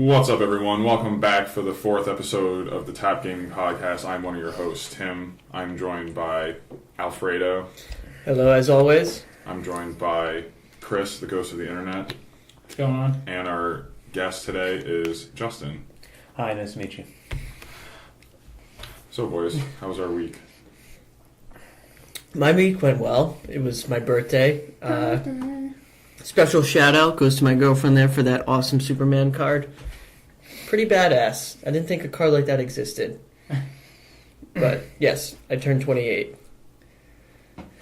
What's up, everyone? Welcome back for the fourth episode of the Tap Gaming Podcast. I'm one of your hosts, Tim. I'm joined by Alfredo. Hello, as always. I'm joined by Chris, the ghost of the internet. What's going on? And our guest today is Justin. Hi, nice to meet you. So, boys, how was our week? My week went well. It was my birthday. Special shout out goes to my girlfriend there for that awesome Superman card. Pretty badass. I didn't think a card like that existed. But yes, I turned 28.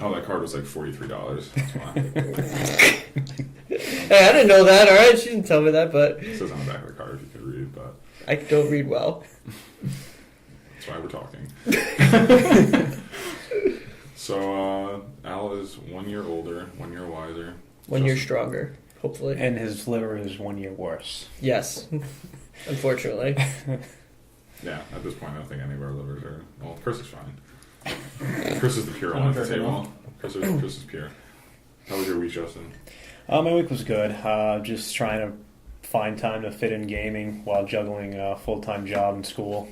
Oh, that card was like $43. That's why. Hey, I didn't know that, alright? She didn't tell me that, but... It says on the back of the card if you could read, but... I don't read well. That's why we're talking. So, Al is 1 year older, 1 year wiser. 1 year stronger, hopefully. And his liver is 1 year worse. Yes. Unfortunately. Yeah, at this point, I don't think any of our livers are... Well, Chris is fine. Chris is the pure one at the table. Chris is pure. How was your week, Justin? My week was good. Just trying to find time to fit in gaming while juggling a full-time job and school.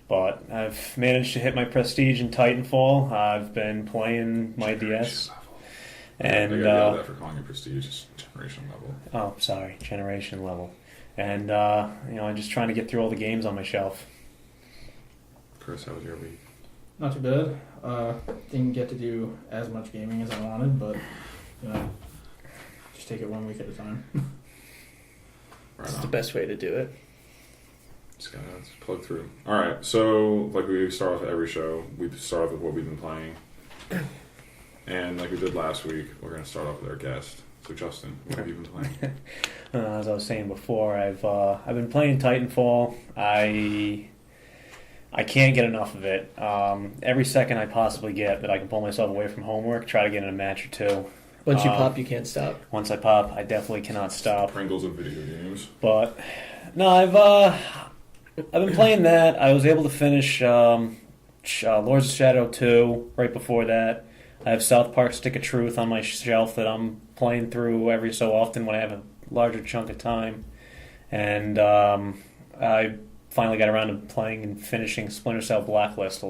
But I've managed to hit my prestige in Titanfall. I've been playing my DS. And I got yelled at for calling it prestige. It's generation level. Oh, sorry, generation level. And I'm just trying to get through all the games on my shelf. Chris, how was your week? Not too bad. Didn't get to do as much gaming as I wanted, but just take it 1 week at a time. Right It's on. the best way to do it. Just gotta plug through. Alright, so like we start off every show, we start off with what we've been playing. And like we did last week, we're going to start off with our guest. So Justin, what have you been playing? As I was saying before, I've been playing Titanfall. I can't get enough of it. Every second I possibly get that I can pull myself away from homework, try to get in a match or two. Once you pop, you can't stop. Once I pop, I definitely cannot stop. Pringles of video games. But no, I've been playing that. I was able to finish Lords of Shadow 2 right before that. I have South Park Stick of Truth on my shelf that I'm playing through every so often when I have a larger chunk of time. And I finally got around to playing and finishing Splinter Cell Blacklist.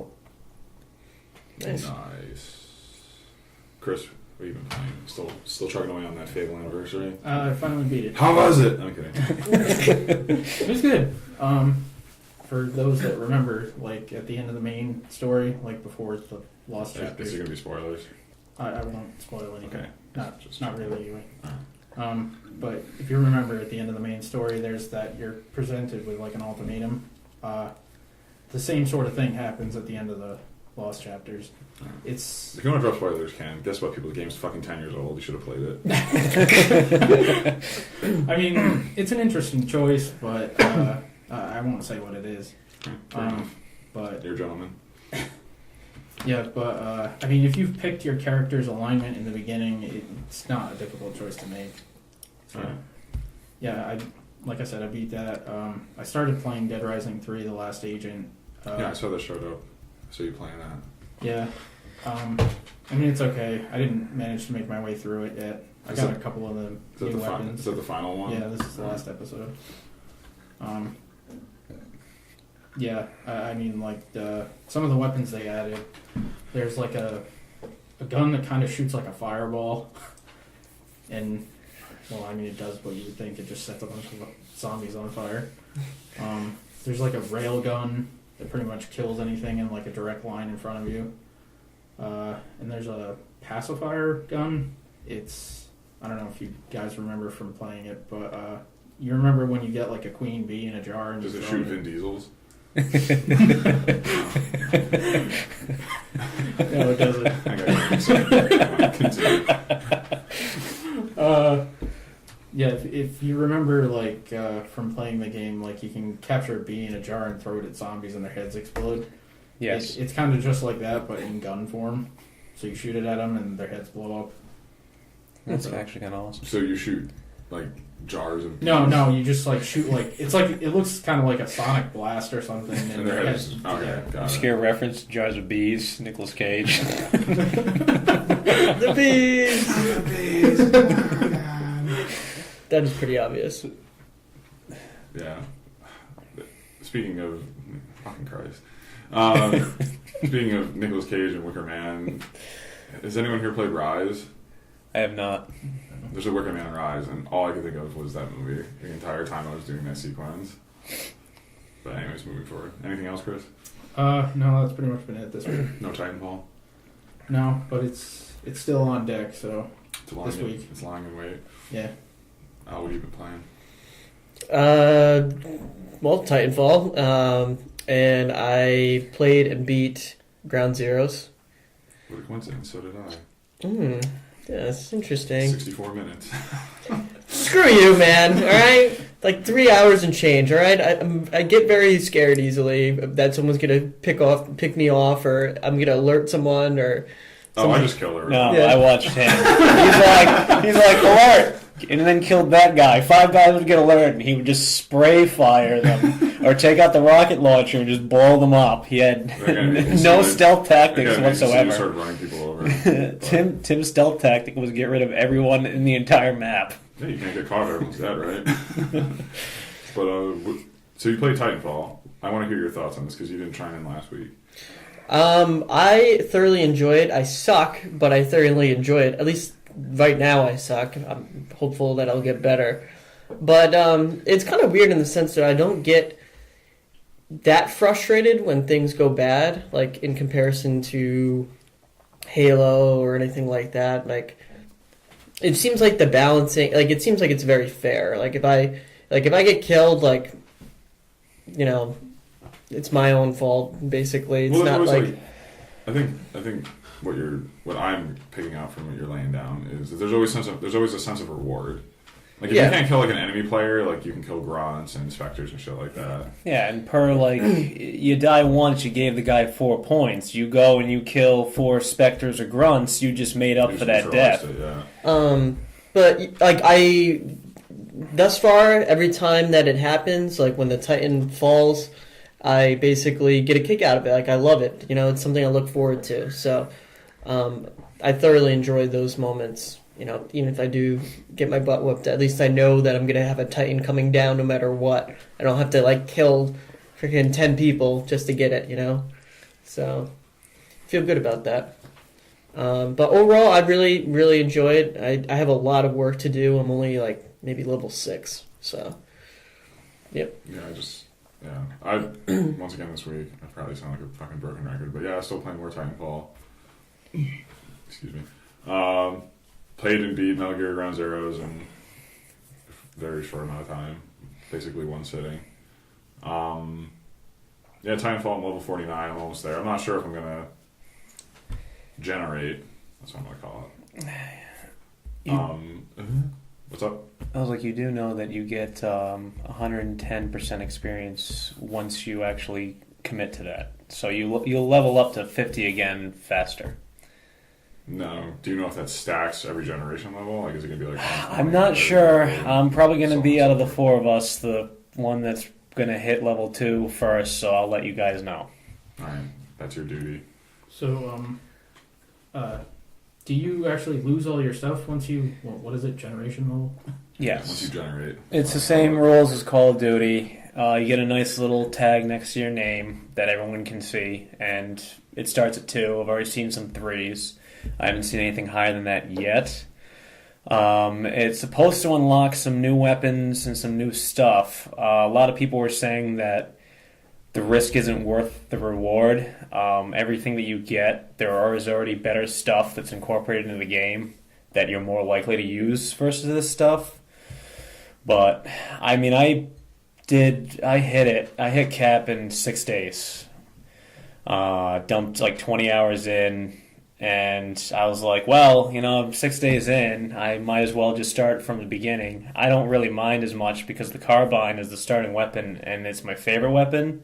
Nice. Chris, what have you been playing? Still chugging away on that Fable anniversary? I finally beat it. How was it? I'm kidding. It was good. For those that remember, like at the end of the main story, like before the lost Is chapters. there going to be spoilers? I won't spoil anything. Okay. Not really anyway. But if you remember at the end of the main story, there's that you're presented with like an ultimatum. The same sort of thing happens at the end of the lost chapters. It's If you want to drop spoilers, Ken, guess what, people? The game's fucking 10 years old. You should have played it. I mean, it's an interesting choice, but I won't say what it is. Fair enough. But You're a gentleman. yeah, but I mean, if you've picked your character's alignment in the beginning, it's not a difficult choice to make. So, Alright. yeah, like I said, I beat that. I started playing Dead Rising 3: The Last Agent. Yeah, I saw that showed up. So you playing that? Yeah. I mean, it's okay. I didn't manage to make my way through it yet. I Is got that- a couple of the Is that, new the weapons. is that the final one? Yeah, this is the last episode. Yeah, I mean, like some of the weapons they added. There's like a gun that kind of shoots like a fireball, and well, I mean, it does what you would think. It just sets a bunch of zombies on fire. There's like a rail gun that pretty much kills anything in like a direct line in front of you. And there's a pacifier gun. I don't know if you guys remember from playing it, but you remember when you get like a queen bee in a jar and Does you it throw shoot Vin Diesel's? No, it doesn't. I got you. Continue. Yeah, if you remember, like from playing the game, like you can capture a bee in a jar and throw it at zombies and their heads explode. Yes. It's kind of just like that, but in gun form. So you shoot it at them and their heads blow up. That's actually kind of awesome. So you shoot like jars of No, you just like shoot like it looks kind of like a sonic blast or something. And their heads. Okay, yeah. got it. Obscure reference, Jars of Bees, Nicolas Cage. The bees! The bees. That is pretty obvious. Yeah. speaking of fucking Christ, speaking of Nicolas Cage and Wicker Man, has anyone here played Rise? I have not. There's a Wicker Man Rise, and all I could think of was that movie the entire time I was doing that sequence. But anyways, moving forward. Anything else, Chris? No, that's pretty much been it this week. No Titanfall? No, but it's still on deck, so This week. It's lying in wait. yeah. What have you been playing? Well, Titanfall, and I played and beat Ground Zeroes. What a coincidence, so did I. Yeah, that's interesting. 64 minutes. Screw you, man. All right, like 3 hours and change. All right, I get very scared easily that someone's gonna pick me off, or I'm gonna alert someone, or. I just killed her. No, Yeah. I watched him. He's like, alert! And then killed that guy. 5 guys would get alert, and he would just spray fire them, or take out the rocket launcher and just blow them up. He had no stealth tactics whatsoever. Started running people over. Tim's stealth tactic was get rid of everyone in the entire map. Yeah, you can't get caught if everyone's dead, right? But so you played Titanfall. I want to hear your thoughts on this because you didn't chime in last week. I thoroughly enjoy it. I suck, but I thoroughly enjoy it. At least right now I suck. I'm hopeful that I'll get better. But it's kind of weird in the sense that I don't get that frustrated when things go bad, like in comparison to Halo or anything like that. Like, it seems like the balancing, like it seems like it's very fair. Like if I get killed, like, you know, it's my own fault, basically. It's not like I think what I'm picking out from what you're laying down is that there's always a sense of reward. Like if you can't kill like an enemy player, like you can kill grunts and inspectors and shit like that. Yeah, and you die once, you gave the guy 4 points. You go and you kill 4 specters or grunts, you just made up for that death. But like thus far, every time that it happens, like when the Titan falls, I basically get a kick out of it. Like, I love it. You know, it's something I look forward to. So, I thoroughly enjoy those moments. You know, even if I do get my butt whooped, at least I know that I'm going to have a Titan coming down no matter what. I don't have to, like, kill freaking 10 people just to get it, you know? So, I feel good about that. But overall, I really, really enjoy it. I have a lot of work to do. I'm only, like, maybe level 6. So, yep. Yeah, once again this week, I probably sound like a fucking broken record, but yeah, I still playing more Titanfall. Excuse me. Played and beat Metal Gear Ground Zeroes in a very short amount of time, basically one sitting. Yeah, Titanfall, I'm level 49, I'm almost there. I'm not sure if I'm gonna generate. That's what I'm gonna call it. What's up? I was like, you do know that you get 110% experience once you actually commit to that. So you'll level up to 50 again faster. No. Do you know if that stacks every generation level? Like, is it going to be like... I'm not sure. I'm probably going to be, out of the 4 of us, the one that's going to hit level 2 first, so I'll let you guys know. Alright, that's your duty. So, do you actually lose all your stuff once you, what is it, generation level? Yes. Once you generate. It's the same rules as Call of Duty. You get a nice little tag next to your name that everyone can see, and it starts at 2. I've already seen some 3s. I haven't seen anything higher than that yet. It's supposed to unlock some new weapons and some new stuff. A lot of people were saying that the risk isn't worth the reward. Everything that you get, there is already better stuff that's incorporated into the game that you're more likely to use versus this stuff. But, I mean, I hit it. I hit cap in 6 days. Dumped like 20 hours in, and I was like, well, you know, 6 days in, I might as well just start from the beginning. I don't really mind as much because the carbine is the starting weapon, and it's my favorite weapon.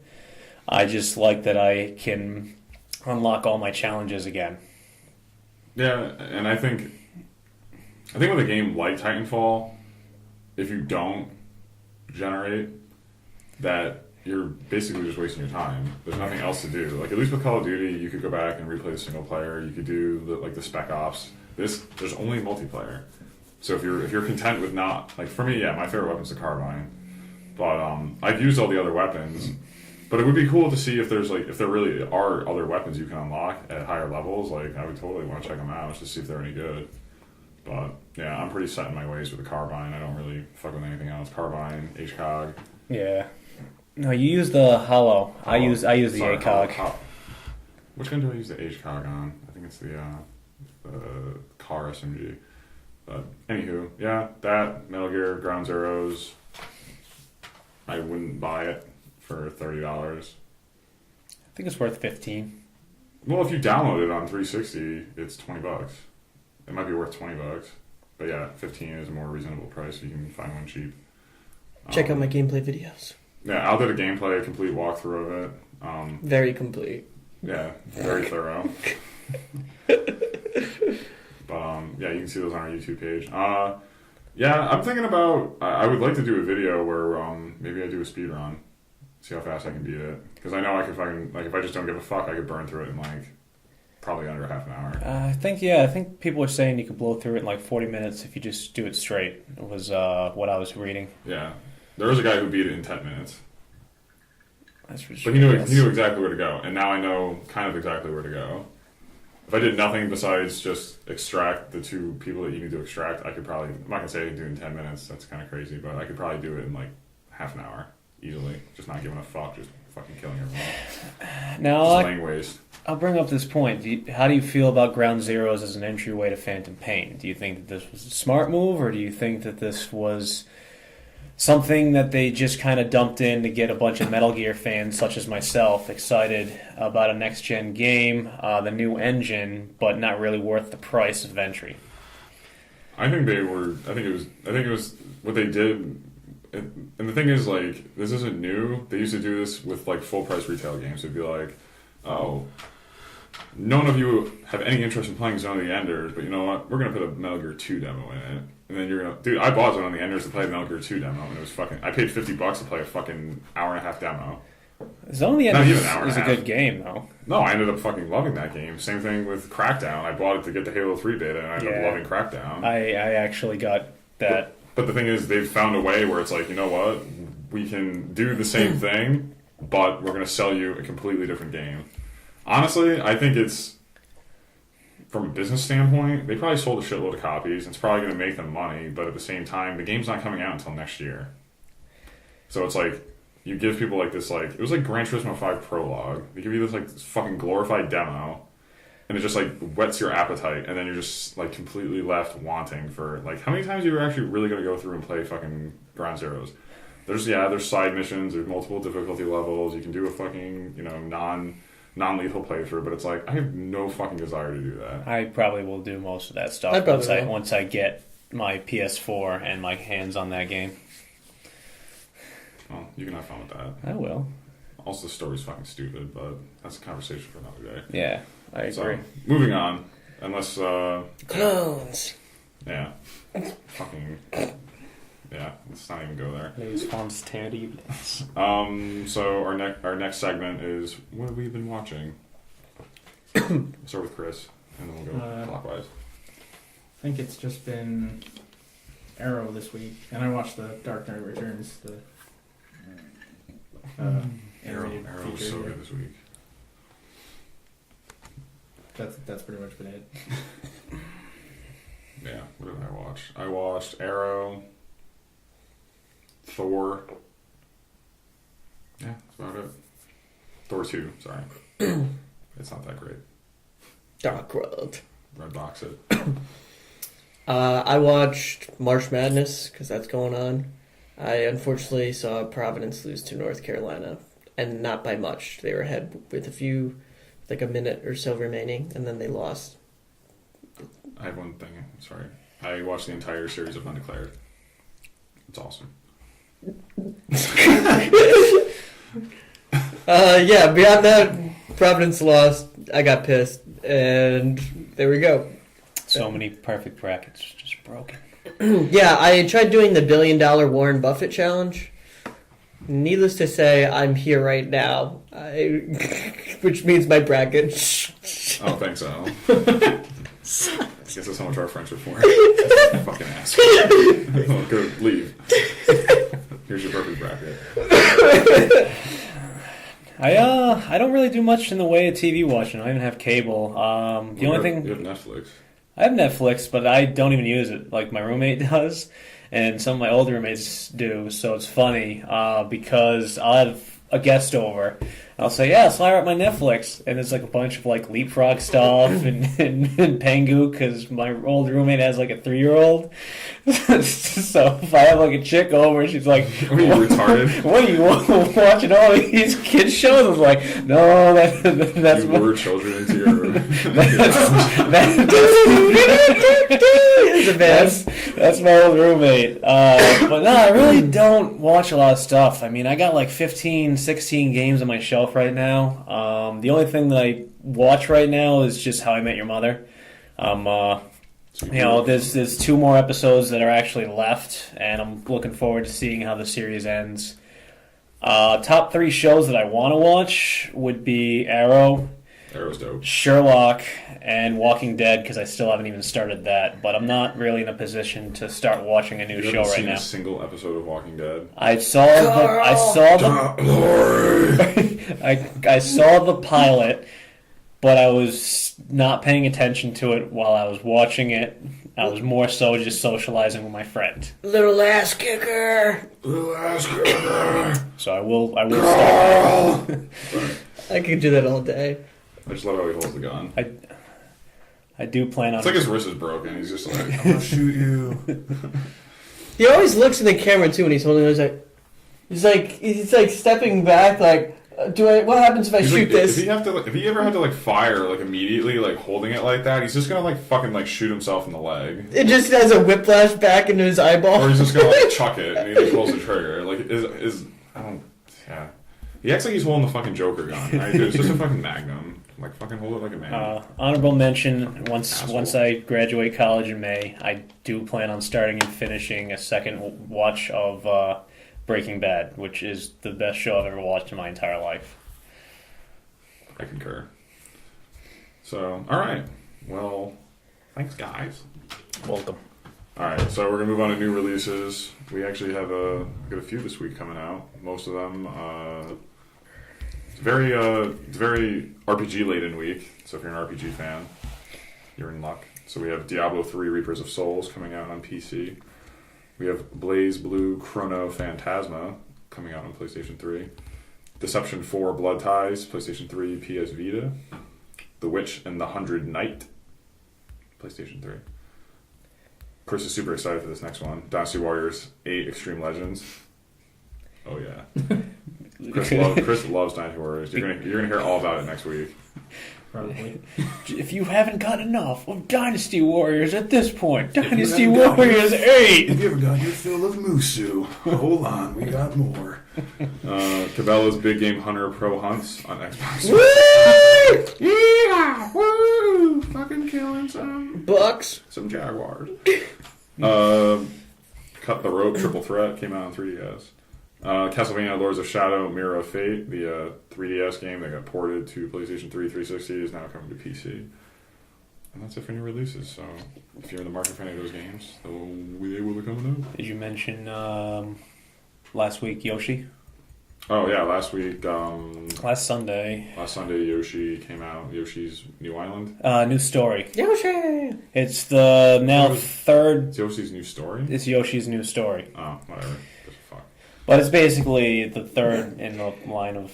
I just like that I can unlock all my challenges again. Yeah, and I think with a game like Titanfall, if you don't generate, that you're basically just wasting your time. There's nothing else to do. Like, at least with Call of Duty, you could go back and replay the single player. You could do the Spec Ops. There's only multiplayer. So if you're content with not, like, for me, yeah, my favorite weapon's the carbine. But I've used all the other weapons, But it would be cool to see if there's like if there really are other weapons you can unlock at higher levels. Like I would totally want to check them out just to see if they're any good. But yeah, I'm pretty set in my ways with the carbine. I don't really fuck with anything else. Carbine, HCOG. Yeah. No, you use the hollow. I use the Sorry, ACOG. Which gun do I use the HCOG on? I think it's the car SMG. But anywho, yeah, that Metal Gear Ground Zeroes. I wouldn't buy it for $30. I think it's worth 15. Well, if you download it on 360, it's $20. It might be worth $20, but yeah, 15 is a more reasonable price. You can find one cheap. Check out my gameplay videos. Yeah, I'll do a gameplay, a complete walkthrough of it. Very complete. Yeah, very thorough. But yeah, you can see those on our YouTube page. Yeah, I'm thinking about. I would like to do a video where maybe I do a speed run, see how fast I can beat it. Because I know I could fucking like if I just don't give a fuck, I could burn through it in like probably under half an hour. I think people are saying you could blow through it in like 40 minutes if you just do it straight. It was what I was reading. Yeah, there was a guy who beat it in 10 minutes. That's But he knew exactly where to go, and now I know kind of exactly where to go. If I did nothing besides just extract the two people that you need to extract, I could probably, I'm not going to say I could do it in 10 minutes, that's kind of crazy, but I could probably do it in like half an hour, easily. Just not giving a fuck, just fucking killing everyone. Now, Just laying waste. I'll bring up this point. How do you feel about Ground Zeroes as an entryway to Phantom Pain? Do you think that this was a smart move, or do you think that this was something that they just kind of dumped in to get a bunch of Metal Gear fans, such as myself, excited about a next-gen game, the new engine, but not really worth the price of entry? I think it was what they did. And the thing is, like, this isn't new. They used to do this with, like, full-price retail games. It'd be like, oh, none of you have any interest in playing Zone of the Enders, but you know what? We're going to put a Metal Gear 2 demo in it. And then you're going to... Dude, I bought Zone of the Enders to play the Metal Gear 2 demo, and it was fucking... I paid $50 to play a fucking hour-and-a-half demo. Zone of the Enders is a good game, though. No, I ended up fucking loving that game. Same thing with Crackdown. I bought it to get the Halo 3 beta, and I ended up loving Crackdown. I actually got that... But the thing is, they've found a way where it's like, you know what? We can do the same thing, but we're going to sell you a completely different game. Honestly, I think it's, from a business standpoint, they probably sold a shitload of copies. It's probably going to make them money, but at the same time, the game's not coming out until next year. So it's like, you give people like this, like, it was like Gran Turismo 5 Prologue. They give you this, like, this fucking glorified demo, and it just, like, whets your appetite, and then you're just, like, completely left wanting for, like, how many times are you actually really going to go through and play fucking Ground Zeroes? There's side missions, there's multiple difficulty levels, you can do a fucking, you know, non-lethal playthrough, but it's like, I have no fucking desire to do that. I probably will do most of that stuff once I get my PS4 and my hands on that game. Well, you can have fun with that. I will. Also, the story's fucking stupid, but that's a conversation for another day. Yeah, I agree. So, moving on, unless... Clones! Yeah. Fucking... Yeah, let's not even go there. So our next segment is what have we been watching? We'll start with Chris, and then we'll go clockwise. I think it's just been Arrow this week, and I watched the Dark Knight Returns. Arrow was so good this week. That's pretty much been it. Yeah, what did I watch? I watched Arrow, Thor. Yeah, that's about it. Thor 2, sorry. It's not that great. Dark World. Red box it. I watched March Madness because that's going on. I unfortunately saw Providence lose to North Carolina, and not by much. They were ahead with a minute or so remaining, and then they lost. I have one thing. Sorry. I watched the entire series of Undeclared. It's awesome. Yeah, beyond that, Providence lost. I got pissed, and there we go. So many perfect brackets just broken. Yeah, I tried doing the $1 billion Warren Buffett challenge. Needless to say, I'm here right now, which means my bracket. I don't think so. I guess that's how much our friends are for. Fucking ass. Go leave. Here's your perfect bracket. I don't really do much in the way of TV watching. I don't even have cable. The only thing You have Netflix. I have Netflix, but I don't even use it. Like my roommate does, and some of my older roommates do. So it's funny because I'll have a guest over. I'll say, "Yeah, fire up my Netflix," and there's like a bunch of like Leapfrog stuff and Pengu because my old roommate has like a 3-year-old. So if I have like a chick over, she's like, Are you retarded? What are you watching all these kids shows? I was like, no, that's You my, lure children into your. that's my old roommate. But no, I really don't watch a lot of stuff. I mean, I got like 15, 16 games on my shelf right now. The only thing that I watch right now is just How I Met Your Mother. There's 2 more episodes that are actually left, and I'm looking forward to seeing how the series ends. Top 3 shows that I want to watch would be Arrow, Arrow's dope. Sherlock, and Walking Dead because I still haven't even started that. But I'm not really in a position to start watching a new You show haven't right seen now. a single episode of Walking Dead. I saw the pilot, but I was not paying attention to it while I was watching it. I was more so just socializing with my friend. Little ass kicker. So I will start. I could do that all day. I just love how he holds the gun. I do plan on. It's like his wrist is broken. He's just like, I'm gonna shoot you. He always looks in the camera too when he's holding it. He's like stepping back. Like, what happens if I shoot this? If he ever had to like fire like immediately, like holding it like that, he's just gonna like fucking like shoot himself in the leg. It just has a whiplash back into his eyeball. Or he's just gonna like chuck it and he like pulls the trigger. Like yeah. He acts like he's holding the fucking Joker gun. Right? Dude, it's just a fucking Magnum. Like fucking hold it like a man. Honorable mention. Once I graduate college in May, I do plan on starting and finishing a second watch of Breaking Bad, which is the best show I've ever watched in my entire life. I concur. So, all right. Well, thanks, guys. Welcome. All right, so we're gonna move on to new releases. We actually have got a few this week coming out. Most of them, it's very RPG laden week. So if you're an RPG fan, you're in luck. So we have Diablo 3: Reapers of Souls coming out on PC. We have Blaze Blue Chrono Phantasma coming out on PlayStation 3. Deception 4 Blood Ties, PlayStation 3, PS Vita. The Witch and the 100 Knight, PlayStation 3. Chris is super excited for this next one. Dynasty Warriors 8 Extreme Legends. Oh yeah. Chris loves Dynasty Warriors. You're gonna hear all about it next week. Probably. If you haven't got enough of Dynasty Warriors at this point, Dynasty Warriors 8! Have you ever got your fill of Musu? Hold on, we got more. Cabela's Big Game Hunter Pro Hunts on Xbox. Woo! Yeah! Woo! Fucking killing some Bucks. jaguars. Cut the Rope Triple Threat came out on 3DS. Castlevania Lords of Shadow Mirror of Fate, the 3DS game that got ported to PlayStation 3 360 is now coming to PC. And that's it for new releases. So if you're in the market for any of those games, they will be coming out. Did you mention last week Yoshi? Oh yeah, last week. Last Sunday, Yoshi came out. Yoshi's New Island. new story. Yoshi. It's the now third. It's Yoshi's New Story. It's Yoshi's new story, Oh, whatever. Fuck. but it's basically the third in the line of.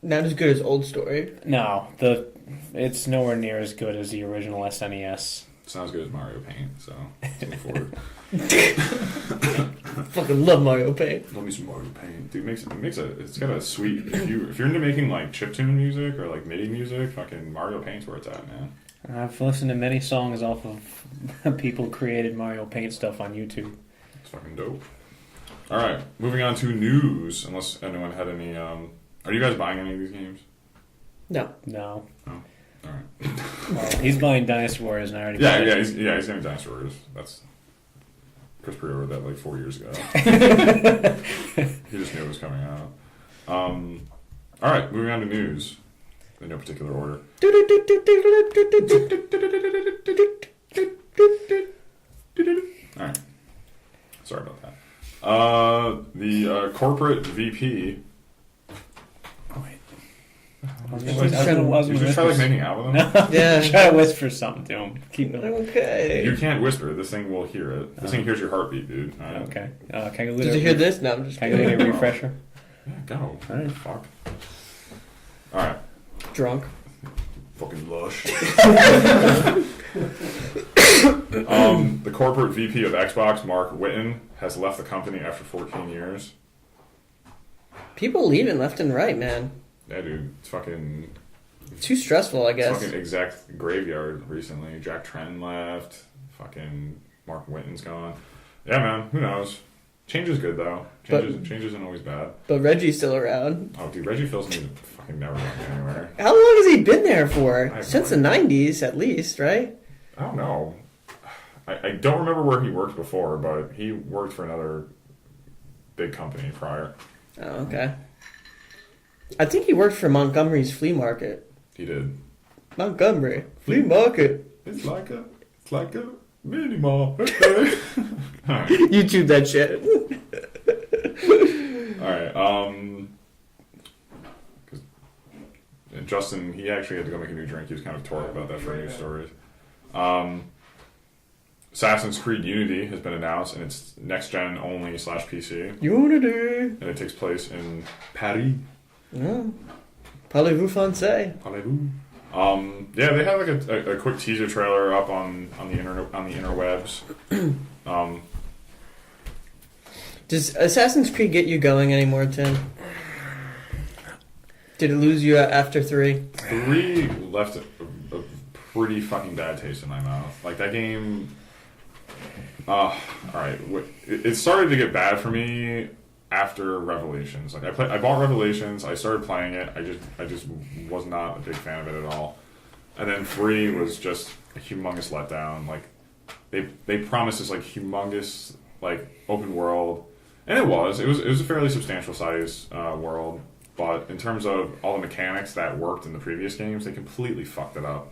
Not as good as Old Story. No, it's nowhere near as good as the original SNES. It's not as good as Mario Paint, so look forward. Fucking love Mario Paint. Love me some Mario Paint, dude. It's got a sweet. If you're into making like chiptune music or like MIDI music, fucking Mario Paint's where it's at, man. I've listened to many songs off of people created Mario Paint stuff on YouTube. It's fucking dope. All right, moving on to news. Unless anyone had any. Are you guys buying any of these games? No. No. Oh, all right. Well, he's buying Dynasty Warriors and I already Yeah, bought it. he's getting Dynasty Warriors. That's Chris pre-ordered that like 4 years ago. He just knew it was coming out. All right, moving on to news in no particular order. All right, sorry about that. The corporate VP. Oh, wait. Did you try like making out with him? No, Yeah. try to whisper something to him. Keep it. Okay. You can't whisper. This thing will hear it. This thing hears your heartbeat, dude. All right. Okay. Can I go Did you hear this? No, I'm just Can I go get a refresher? Yeah, go. All right. Fuck. All right. drunk. Fucking lush. The corporate VP of Xbox, Mark Whitten, has left the company after 14 years. People leaving left and right, man. Yeah, dude. It's fucking... Too stressful, I It's guess. fucking exact graveyard recently. Jack Trenton left. Fucking Mark Whitten's gone. Yeah, man. Who knows? Change is good, though. Change isn't always bad. But Reggie's still around. Oh, dude. Reggie Fils-Aime is fucking never going anywhere. How long has he been there for? I have Since no the 90s, at least, right? I don't know. I don't remember where he worked before, but he worked for another big company prior. Oh, okay. I think he worked for Montgomery's flea market. He did. Montgomery flea market. It's like a mini mall. Alright. YouTube that shit. Alright. 'Cause Justin, he actually had to go make a new drink. He was kind of tore up about that for news stories. Assassin's Creed Unity has been announced, and it's next gen only / PC, Unity. and it takes place in Paris. Yeah. Parlez-vous français? Parlez-vous? Yeah, they had like a quick teaser trailer up on the interwebs. Does Assassin's Creed get you going anymore, Tim? Did it lose you after 3? 3 left a pretty fucking bad taste in my mouth. Like that game. Alright. It started to get bad for me after Revelations. Like I bought Revelations. I started playing it. I just was not a big fan of it at all. And then 3 was just a humongous letdown. Like they promised this like humongous like open world, and it was a fairly substantial size world. But in terms of all the mechanics that worked in the previous games, they completely fucked it up.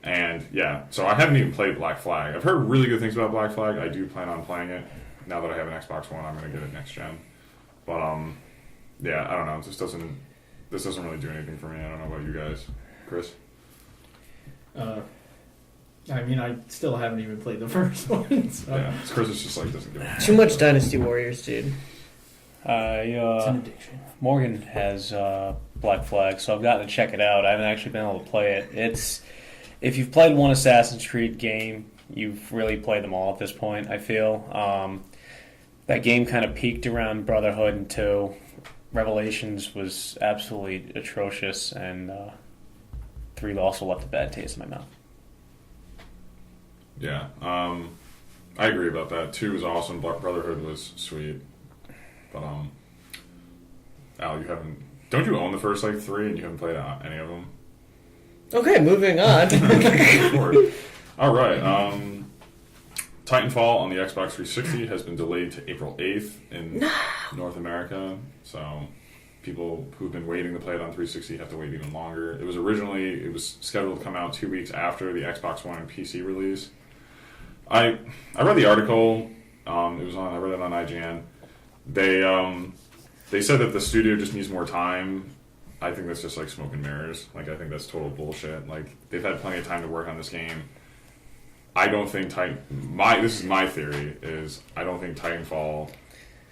And yeah, so I haven't even played Black Flag. I've heard really good things about Black Flag. I do plan on playing it. Now that I have an Xbox One, I'm going to get it next gen. But yeah, I don't know. This doesn't really do anything for me. I don't know about you guys, Chris. I mean, I still haven't even played the first one. So. Yeah, Chris is just like doesn't give a Too much Dynasty Warriors, dude. It's an addiction. Morgan has Black Flag, so I've gotten to check it out. I haven't actually been able to play it. If you've played one Assassin's Creed game, you've really played them all at this point, I feel. That game kind of peaked around Brotherhood and 2. Revelations was absolutely atrocious, and 3 also left a bad taste in my mouth. Yeah, I agree about that. 2 was awesome. Brotherhood was sweet. But Al, you haven't. Don't you own the first 3 and you haven't played any of them? Okay, moving on. All right. Titanfall on the Xbox 360 has been delayed to April 8th in North America. So people who've been waiting to play it on 360 have to wait even longer. It was scheduled to come out 2 weeks after the Xbox One and PC release. I read the article. I read it on IGN. They said that the studio just needs more time. I think that's just like smoke and mirrors. Like I think that's total bullshit. Like they've had plenty of time to work on this game. I don't think this is my theory, is I don't think Titanfall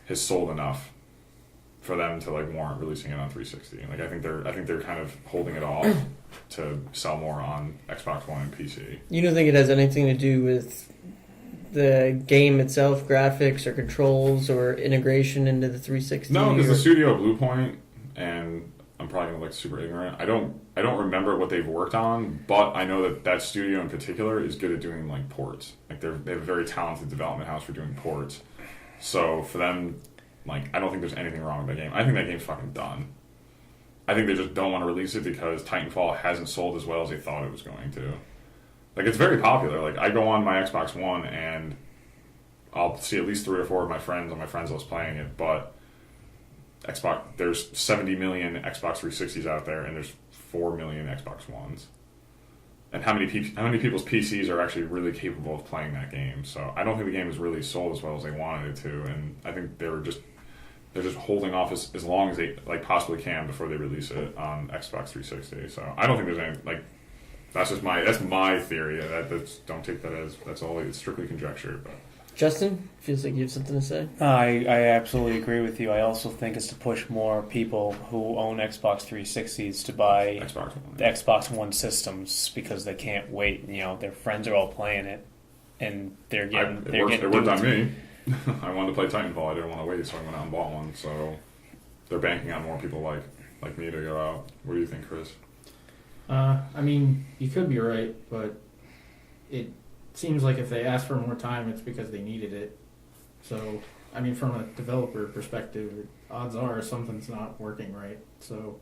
has sold enough for them to like warrant releasing it on 360. Like I think they're kind of holding it off to sell more on Xbox One and PC. You don't think it has anything to do with the game itself, graphics or controls or integration into the 360? No, because the studio Bluepoint, and I'm probably gonna look super ignorant. I don't remember what they've worked on, but I know that studio in particular is good at doing like ports. Like they have a very talented development house for doing ports. So for them, like I don't think there's anything wrong with that game. I think that game's fucking done. I think they just don't want to release it because Titanfall hasn't sold as well as they thought it was going to. Like it's very popular. Like I go on my Xbox One and I'll see at least 3 or 4 of my friends on my friends list playing it, but there's 70 million Xbox 360s out there, and there's 4 million Xbox Ones. And how many people's PCs are actually really capable of playing that game? So I don't think the game is really sold as well as they wanted it to, and I think they were just they're just holding off as long as they like possibly can before they release it on Xbox 360. So I don't think there's any like that's my theory. That's don't take that as that's all. It's strictly conjecture. But Justin, feels like you have something to say. I absolutely agree with you. I also think it's to push more people who own Xbox 360s to buy Xbox One, the Xbox One systems because they can't wait. You know, their friends are all playing it, and they're getting. It worked on me. I wanted to play Titanfall. I didn't want to wait, so I went out and bought one. So they're banking on more people like me to go out. What do you think, Chris? I mean, you could be right, but it seems like if they ask for more time, it's because they needed it. So, I mean, from a developer perspective, odds are something's not working right. So,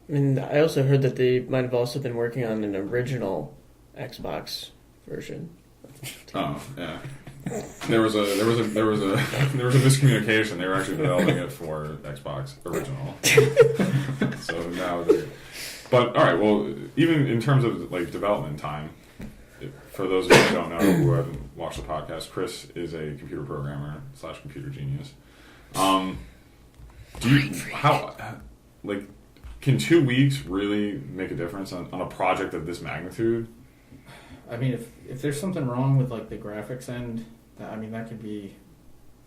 I mean, I also heard that they might have also been working on an original Xbox version. Oh yeah, there was a miscommunication. They were actually developing it for Xbox original. So now but all right. Well, even in terms of like development time. For those of you who don't know, who haven't watched the podcast, Chris is a computer programmer / computer genius. Can 2 weeks really make a difference on a project of this magnitude? I mean, if there's something wrong with like the graphics end, that could be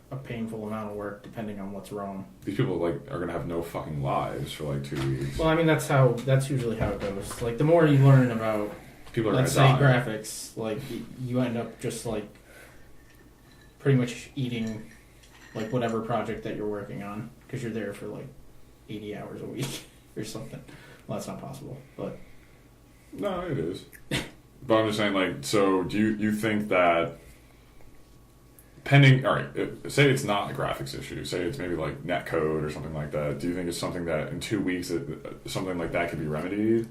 a painful amount of work depending on what's wrong. These people are gonna have no fucking lives for like 2 weeks. Well, I mean that's usually how it goes. Like the more you learn about, People are let's say, gonna die. graphics, like you end up just like pretty much eating like whatever project that you're working on because you're there for like 80 hours a week or something. Well, that's not possible, but No, it is. But I'm just saying, like, so do you think that pending, all right, say it's not a graphics issue, say it's maybe like net code or something like that, do you think it's something that in 2 weeks something like that could be remedied?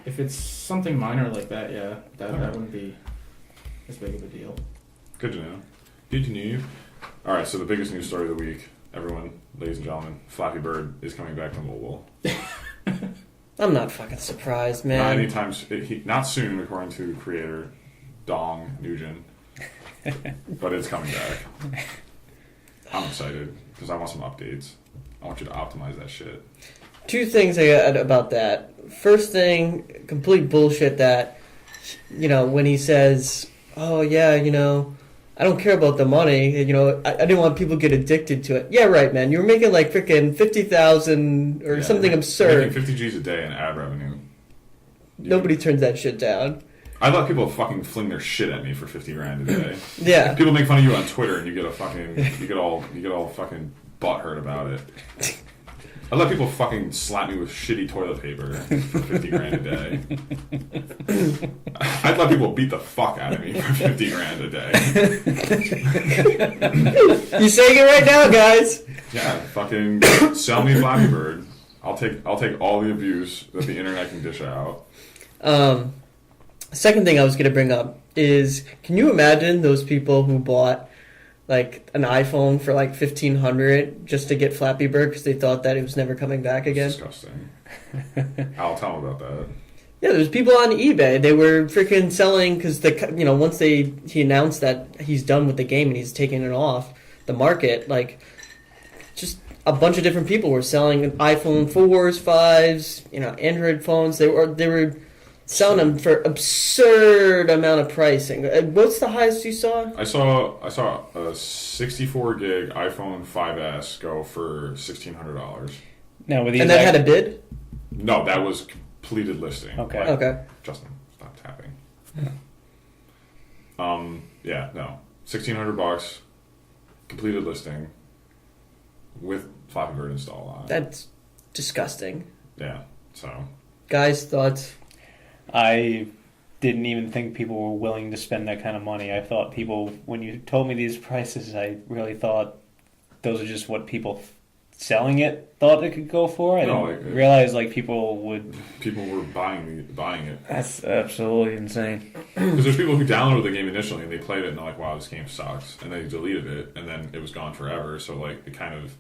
if it's something minor like that, yeah, that wouldn't be as big of a deal. Good to know. Good to know. All right, so the biggest news story of the week, everyone, ladies and gentlemen, Flappy Bird is coming back to mobile. I'm not fucking surprised, man. Not anytime, not soon, according to creator Dong Nugent, but it's coming back. I'm excited because I want some updates. I want you to optimize that shit. Two things I got about that. First thing, complete bullshit that, when he says, oh yeah, I don't care about the money, I didn't want people to get addicted to it. Yeah, right, man. You were making like freaking 50,000 or something absurd. Making 50 G's a day in ad revenue. Nobody turns that shit down. I let people fucking fling their shit at me for 50 grand a day. Yeah. People make fun of you on Twitter and you get all fucking butthurt about it. I let people fucking slap me with shitty toilet paper for 50 grand a day. I'd let people beat the fuck out of me for 50 grand a day. You saying it right now, guys? Yeah, fucking sell me Flappy Bird. I'll take all the abuse that the internet can dish out. Second thing I was going to bring up is, can you imagine those people who bought like an iPhone for like $1,500 just to get Flappy Bird because they thought that it was never coming back again? It's disgusting. I'll tell them about that. Yeah, there's people on eBay. They were freaking selling because once he announced that he's done with the game and he's taking it off the market, like just a bunch of different people were selling iPhone 4s, 5s, Android phones. They were selling them for absurd amount of pricing. What's the highest you saw? I saw a 64 gig iPhone 5S go for $1,600. Now, and that had a bid? No, that was completed listing. Okay. Like, Okay. Justin, stop tapping. Yeah, no, $1,600, completed listing with Flappy Bird installed on it. That's disgusting. Yeah. So. Guys, thoughts? I didn't even think people were willing to spend that kind of money. I thought people, when you told me these prices, I really thought those are just what people selling it thought it could go for. I didn't realize people were buying it. That's absolutely insane. Because there's people who downloaded the game initially and they played it and they're like, wow, this game sucks, and they deleted it and then it was gone forever. So it kind of,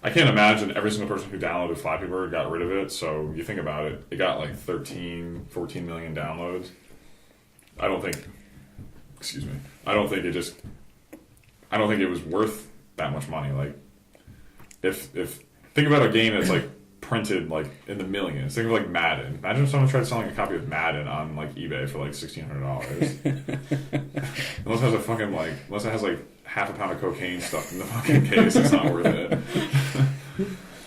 I can't imagine every single person who downloaded Flappy Bird got rid of it. So you think about it, it got 14 million downloads. I don't think it was worth that much money. if think about a game that's like printed like in the millions. Think of like Madden. Imagine if someone tried selling a copy of Madden on like eBay for like $1,600. Unless it has like half a pound of cocaine stuffed in the fucking case, it's not worth it.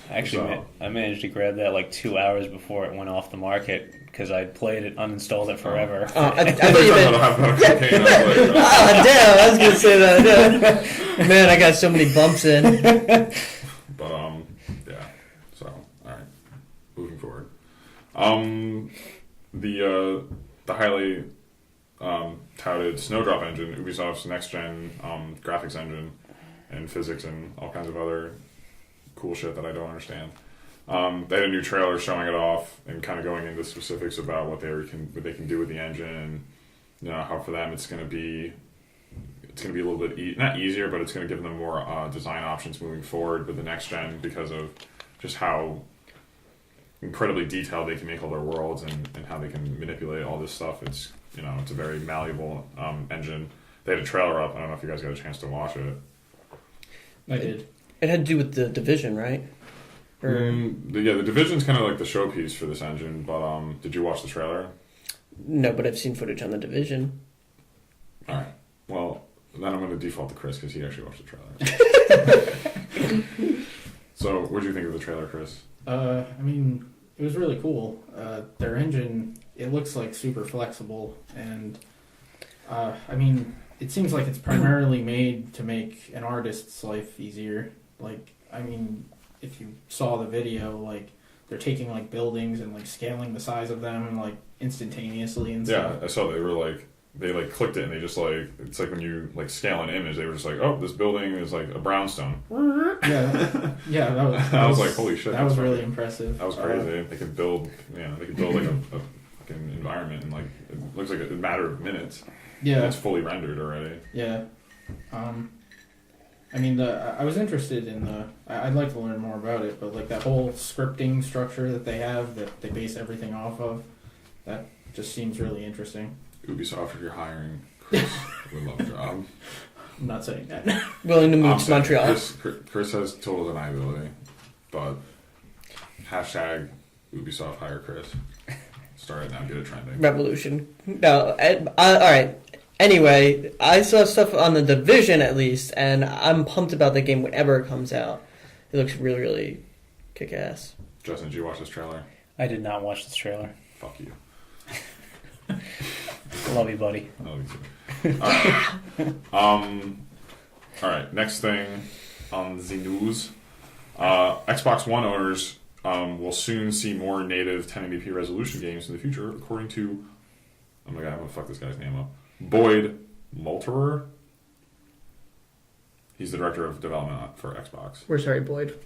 Actually, So- I managed to grab that like 2 hours before it went off the market because I played it, uninstalled it forever. I thought thought you you were talking meant. about half a pound of cocaine. I was like, Ah, damn! I was gonna say that. Yeah. Man, I got so many bumps in. but yeah. So all right, moving forward. The highly touted Snowdrop engine, Ubisoft's next gen graphics engine, and physics and all kinds of other cool shit that I don't understand. They had a new trailer showing it off and kind of going into specifics about what they can do with the engine, and you know how for them it's going to be a little bit not easier, but it's going to give them more design options moving forward with the next gen because of just how incredibly detailed they can make all their worlds and how they can manipulate all this stuff. It's it's a very malleable engine. They had a trailer up. I don't know if you guys got a chance to watch it. I did. It had to do with the Division, right? The Division's kind of like the showpiece for this engine, but did you watch the trailer? No, but I've seen footage on the Division. All right. Well, then I'm going to default to Chris because he actually watched the trailer. So, what did you think of the trailer, Chris? I mean, it was really cool. Their engine, it looks like super flexible, and I mean, it seems like it's primarily made to make an artist's life easier. Like, I mean, if you saw the video, like they're taking like buildings and like scaling the size of them and like instantaneously and stuff. Yeah, I saw they clicked it and they just it's like when you like scale an image, they were just like, oh, this building is like a brownstone. Yeah, I was like, holy shit, that was that's really fucking- impressive. That was crazy. They could build, like a fucking environment and like it looks like a matter of minutes. Yeah, And it's fully rendered already. yeah. I mean, I was interested in I'd like to learn more about it, but like that whole scripting structure that they have that they base everything off of, that just seems really interesting. Ubisoft, if you're hiring Chris, would love a job. I'm not saying that. Willing to I'm move to saying Montreal. Chris has total deniability, but hashtag Ubisoft hire Chris. Start it now, get it trending. Revolution. No, all right. Anyway, I saw stuff on the Division at least, and I'm pumped about the game whenever it comes out. It looks really, really kick-ass. Justin, did you watch this trailer? I did not watch this trailer. Fuck you. Love you, buddy. I love you too. All right. Next thing on the news. Xbox One owners will soon see more native 1080p resolution games in the future, according to... Oh my god, I'm going to fuck this guy's name up. Boyd Malterer. He's the director of development for Xbox. We're sorry, Boyd.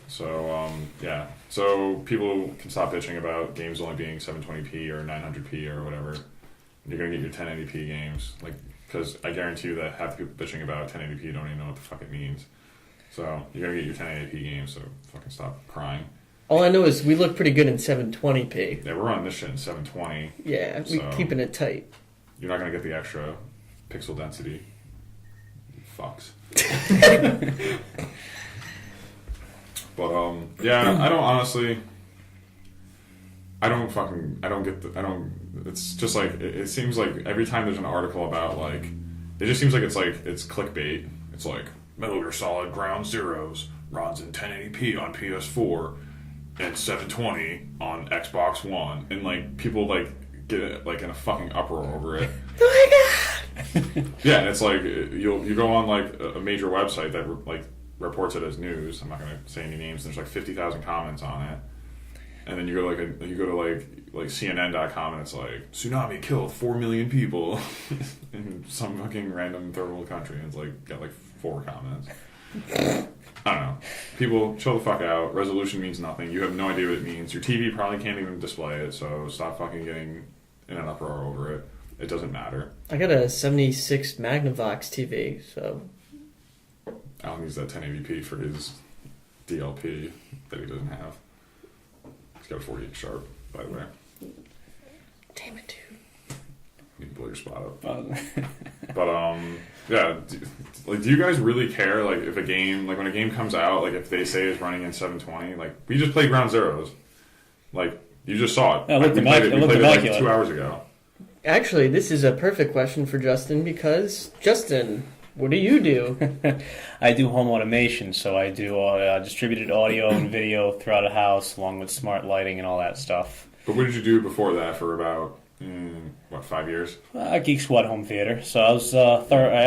So, yeah. So people can stop bitching about games only being 720p or 900p or whatever. You're going to get your 1080p games. Because I guarantee you that half the people bitching about 1080p don't even know what the fuck it means. So you're going to get your 1080p games, so fucking stop crying. All I know is we look pretty good in 720p. Yeah, we're running this shit in 720. Yeah, we're So- keeping it tight. You're not going to get the extra pixel density. You fucks. But, yeah, I don't get it's just like, it seems like every time there's an article about, like, it just seems like it's clickbait. It's like, Metal Gear Solid Ground Zeroes runs in 1080p on PS4 and 720 on Xbox One. And, like, people, like, get, like, in a fucking uproar over it. Oh my god! Yeah, and it's like you go on like a major website that like reports it as news. I'm not gonna say any names. There's like 50,000 comments on it, and then you go to like CNN.com and it's like tsunami killed 4 million people in some fucking random third world country. And it's like got like 4 comments. I don't know. People chill the fuck out. Resolution means nothing. You have no idea what it means. Your TV probably can't even display it. So stop fucking getting in an uproar over it. It doesn't matter. I got a 76 Magnavox TV, so... Alan needs that 1080p for his DLP that he doesn't have. He's got a 48 sharp, by the way. Damn it, dude. You can blow your spot up. But, yeah, like, do you guys really care? Like, if a game, like when a game comes out, like if they say it's running in 720, like we just played Ground Zeroes, like you just saw it. Yeah, it looked we played immaculate. we played it like 2 hours ago. Actually, this is a perfect question for Justin because Justin, what do you do? I do home automation, so I do distributed audio and video throughout a house, along with smart lighting and all that stuff. But what did you do before that for about 5 years? Geek Squad home theater. So I was I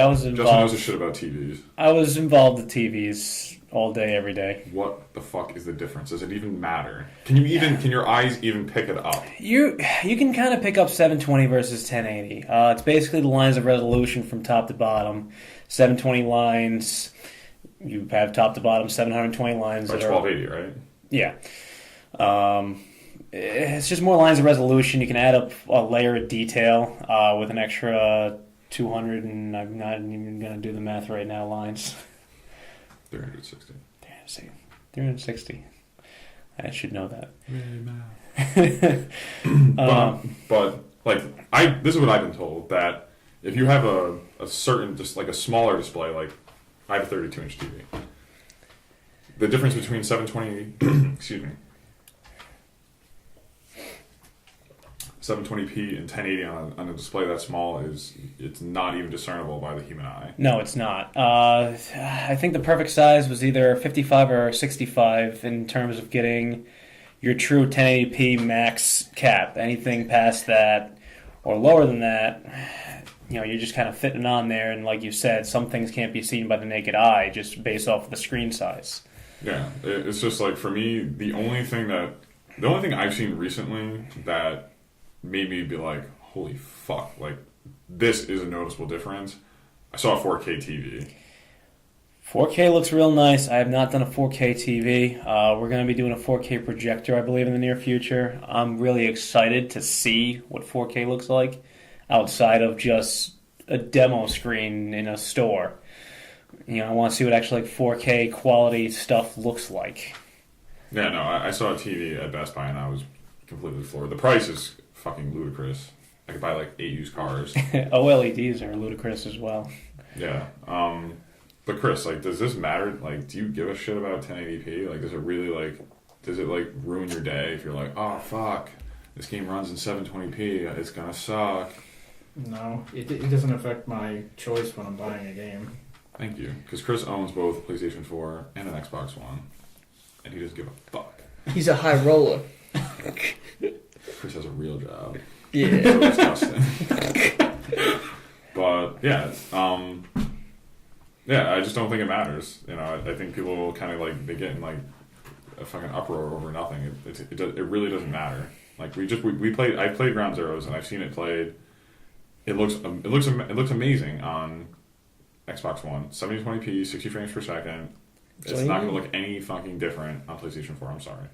was Justin involved. knows a shit about TVs. I was involved with TVs all day, every day. What the fuck is the difference? Does it even matter? Can your eyes even pick it up? You can kind of pick up 720 versus 1080. It's basically the lines of resolution from top to bottom. 720 lines. You have top to bottom 720 lines. By that 1280, right? Yeah. It's just more lines of resolution. You can add up a layer of detail with an extra 200, and I'm not even going to do the math right now, lines. 360. 360. I should know that. But like this is what I've been told, that if you have a certain, just like a smaller display, like I have a 32-inch TV, the difference between 720 excuse me, 720p and 1080 on a display that small it's not even discernible by the human eye. No, it's not. I think the perfect size was either 55 or 65 in terms of getting your true 1080p max cap. Anything past that or lower than that, you're just kind of fitting on there. And like you said, some things can't be seen by the naked eye just based off of the screen size. Yeah, it's just like, for me, the only thing I've seen recently that made me be like, holy fuck, like this is a noticeable difference. I saw a 4K TV. 4K looks real nice. I have not done a 4K TV. We're going to be doing a 4K projector, I believe, in the near future. I'm really excited to see what 4K looks like outside of just a demo screen in a store. I want to see what actually like 4K quality stuff looks like. Yeah, no, I saw a TV at Best Buy and I was completely floored. The price is fucking ludicrous. I could buy like 8 used cars. OLEDs are ludicrous as well. Yeah. But Chris, like, does this matter? Like, do you give a shit about 1080p? Like, does it like ruin your day if you're like, oh fuck, this game runs in 720p, it's gonna suck? No, it doesn't affect my choice when I'm buying a game. Thank you. Because Chris owns both a PlayStation 4 and an Xbox One. And he doesn't give a fuck. He's a high roller. Chris has a real job. Yeah. So does Justin. But yeah, I just don't think it matters. I think people kind of like, they get in like a fucking uproar over nothing. It really doesn't matter. Like I played Ground Zeroes and I've seen it played. It looks amazing on Xbox One, 720p, 60 frames per second. It's not going to look any fucking different on PlayStation 4. I'm sorry.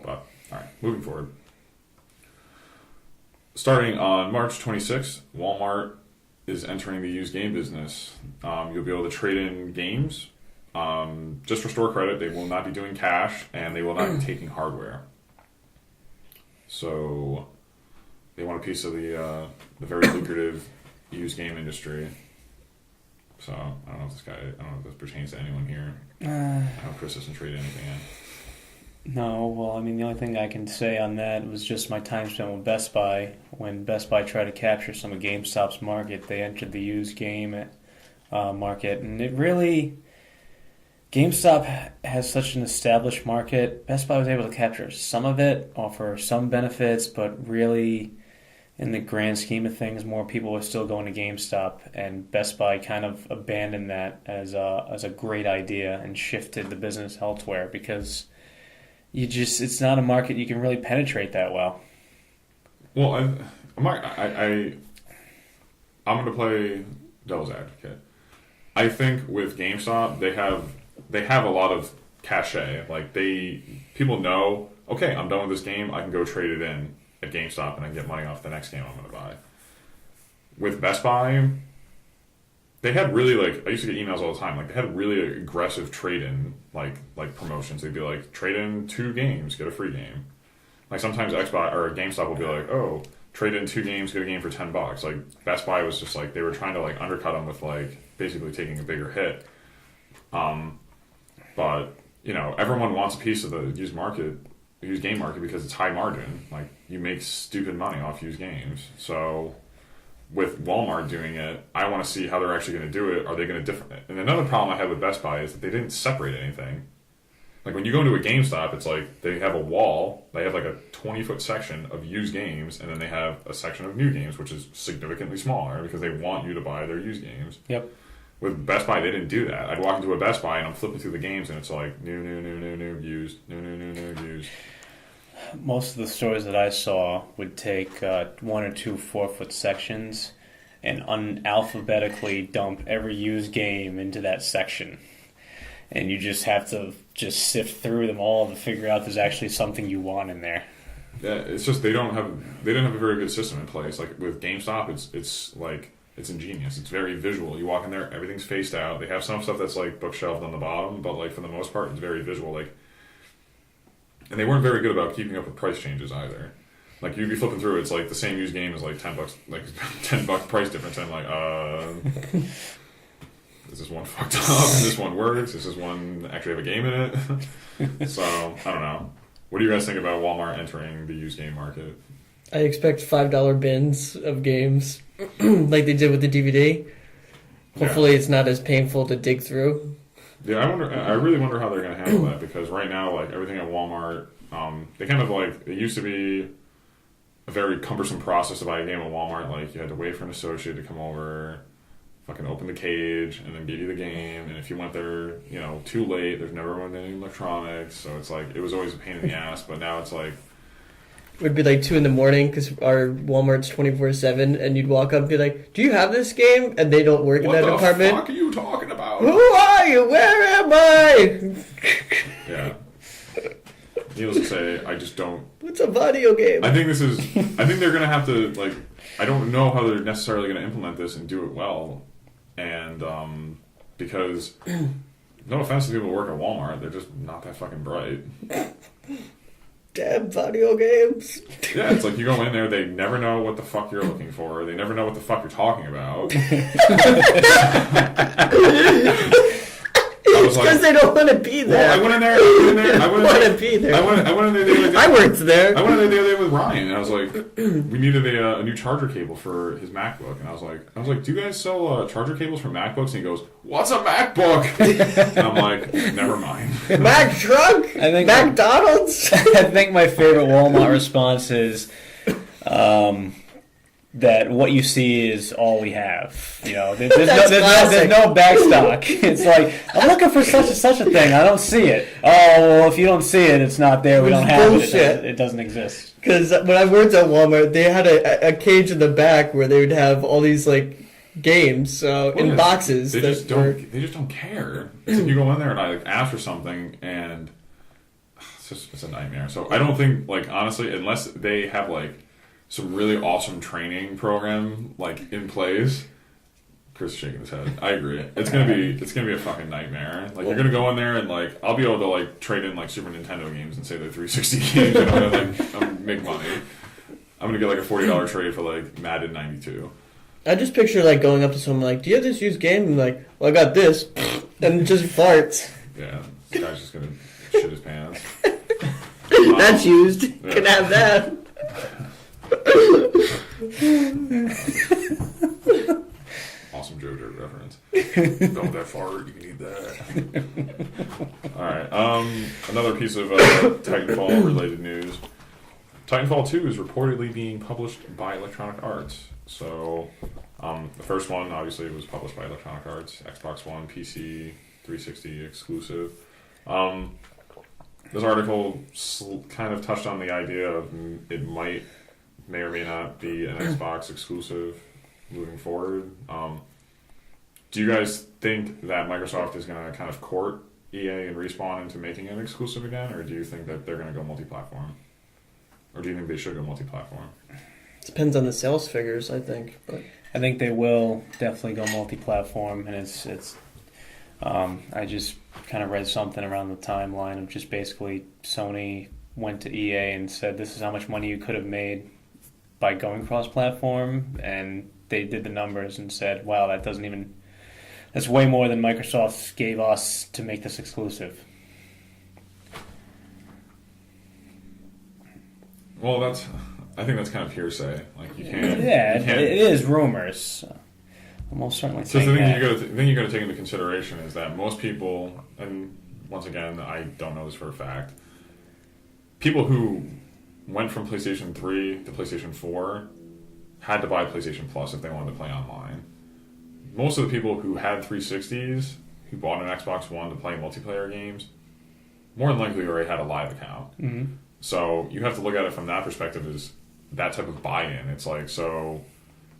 But all right, moving forward. Starting on March 26th, Walmart is entering the used game business. You'll be able to trade in games just for store credit. They will not be doing cash, and they will not be taking hardware. So they want a piece of the very lucrative used game industry. So I don't know if this pertains to anyone here. I know Chris doesn't trade anything in. No, well, I mean, the only thing I can say on that was just my time spent with Best Buy. When Best Buy tried to capture some of GameStop's market, they entered the used game market, and it really... GameStop has such an established market. Best Buy was able to capture some of it, offer some benefits, but really, in the grand scheme of things, more people were still going to GameStop, and Best Buy kind of abandoned that as a great idea and shifted the business elsewhere because it's not a market you can really penetrate that well. Well, I'm going to play devil's advocate. I think with GameStop, they have a lot of cachet. Like people know, okay, I'm done with this game. I can go trade it in at GameStop and I can get money off the next game I'm going to buy. With Best Buy, they had really I used to get emails all the time. Like they had really aggressive trade-in like promotions. They'd be like, trade in 2 games, get a free game. Like sometimes Xbox or GameStop will be like, oh, trade in 2 games, get a game for $10. Like Best Buy was just like they were trying to like undercut them with like basically taking a bigger hit. But you know, everyone wants a piece of the used game market because it's high margin. Like you make stupid money off used games. So with Walmart doing it, I want to see how they're actually going to do it. Are they going to different? And another problem I had with Best Buy is that they didn't separate anything. Like when you go into a GameStop, it's like they have a wall. They have like a 20-foot section of used games, and then they have a section of new games, which is significantly smaller because they want you to buy their used games. Yep. With Best Buy, they didn't do that. I'd walk into a Best Buy and I'm flipping through the games, and it's like new, used, new, used. Most of the stores that I saw would take 1 or 2 4-foot sections and alphabetically dump every used game into that section. And you just have to just sift through them all to figure out there's actually something you want in there. Yeah, it's just they didn't have a very good system in place. Like with GameStop, it's ingenious. It's very visual. You walk in there, everything's faced out. They have some stuff that's like bookshelved on the bottom, but like for the most part, it's very visual. Like, and they weren't very good about keeping up with price changes either. Like you'd be flipping through, it's like the same used game is like $10, like $10 price difference. And I'm like, is this one fucked up? Is this one works? Does this one actually have a game in it? So I don't know. What do you guys think about Walmart entering the used game market? I expect $5 bins of games, like they did with the DVD. Hopefully, it's not as painful to dig through. Yeah, I really wonder how they're going to handle that because right now, like everything at Walmart, they kind of like it used to be a very cumbersome process to buy a game at Walmart. Like you had to wait for an associate to come over, fucking open the cage, and then give you the game. And if you went there, you know, too late, there's never been any electronics. So it's like it was always a pain in the ass. But now it's like. It would be like 2 in the morning because our Walmart's 24/7, and you'd walk up and be like, "Do you have this game?" And they don't work in that department. What the fuck are you talking about? Who are you? Where am I? Yeah. Needless to say, I just don't. What's a video game? I think they're gonna have to like. I don't know how they're necessarily gonna implement this and do it well, and because no offense to people who work at Walmart, they're just not that fucking bright. Damn video games. Yeah, it's like you go in there, they never know what the fuck you're looking for. They never know what the fuck you're talking about. Because they don't want to be there. Well, I went in there. I went in there the other day. I worked there. I went in there the other day with Ryan, and I was like, we needed a new charger cable for his MacBook, and I was like, do you guys sell charger cables for MacBooks? And he goes, what's a MacBook? And I'm like, never mind. Mac truck? I think McDonald's? I think my favorite Walmart response is that what you see is all we have. You know, there's no back stock. It's like, I'm looking for such a thing. I don't see it. Oh, well, if you don't see it, it's not there. We don't have it. It doesn't exist. Because when I worked at Walmart, they had a cage in the back where they would have all these like games in boxes. They just don't care. It's like you go in there and I like ask for something and it's a nightmare. So I don't think like honestly, unless they have like some really awesome training program like in place. Chris is shaking his head. I agree. It's gonna be a fucking nightmare. Like you're gonna go in there and like I'll be able to like trade in like Super Nintendo games and say they're 360 games and I'm gonna like make money. I'm gonna get like a $40 trade for like Madden 92. I just picture like going up to someone like, "Do you have this used game?" And like, "Well, I got this," and just farts. Yeah, this guy's just gonna shit his pants. That's used. Yeah. Can have that. Awesome JoJo reference. Don't that fart, you can eat that. Alright, another piece of Titanfall related news. Titanfall 2 is reportedly being published by Electronic Arts. So, the first one obviously was published by Electronic Arts, Xbox One, PC, 360 exclusive. This article kind of touched on the idea of it may or may not be an Xbox exclusive moving forward. Do you guys think that Microsoft is going to kind of court EA and Respawn into making it exclusive again, or do you think that they're going to go multi-platform? Or do you think they should go multi-platform? Depends on the sales figures, I think. But I think they will definitely go multi-platform, and it's. I just kind of read something around the timeline of just basically Sony went to EA and said, "This is how much money you could have made by going cross-platform, and they did the numbers and said, "Wow, that's way more than Microsoft gave us to make this exclusive." Well, I think that's kind of hearsay. Like you can't. Yeah, you can't, it is rumors. I'm most certainly So saying the that. thing you got to take into consideration is that most people, and once again, I don't know this for a fact, people who went from PlayStation 3 to PlayStation 4 had to buy PlayStation Plus if they wanted to play online. Most of the people who had 360s, who bought an Xbox One to play multiplayer games, more than likely already had a live account. Mm-hmm. So you have to look at it from that perspective as that type of buy-in. It's like, so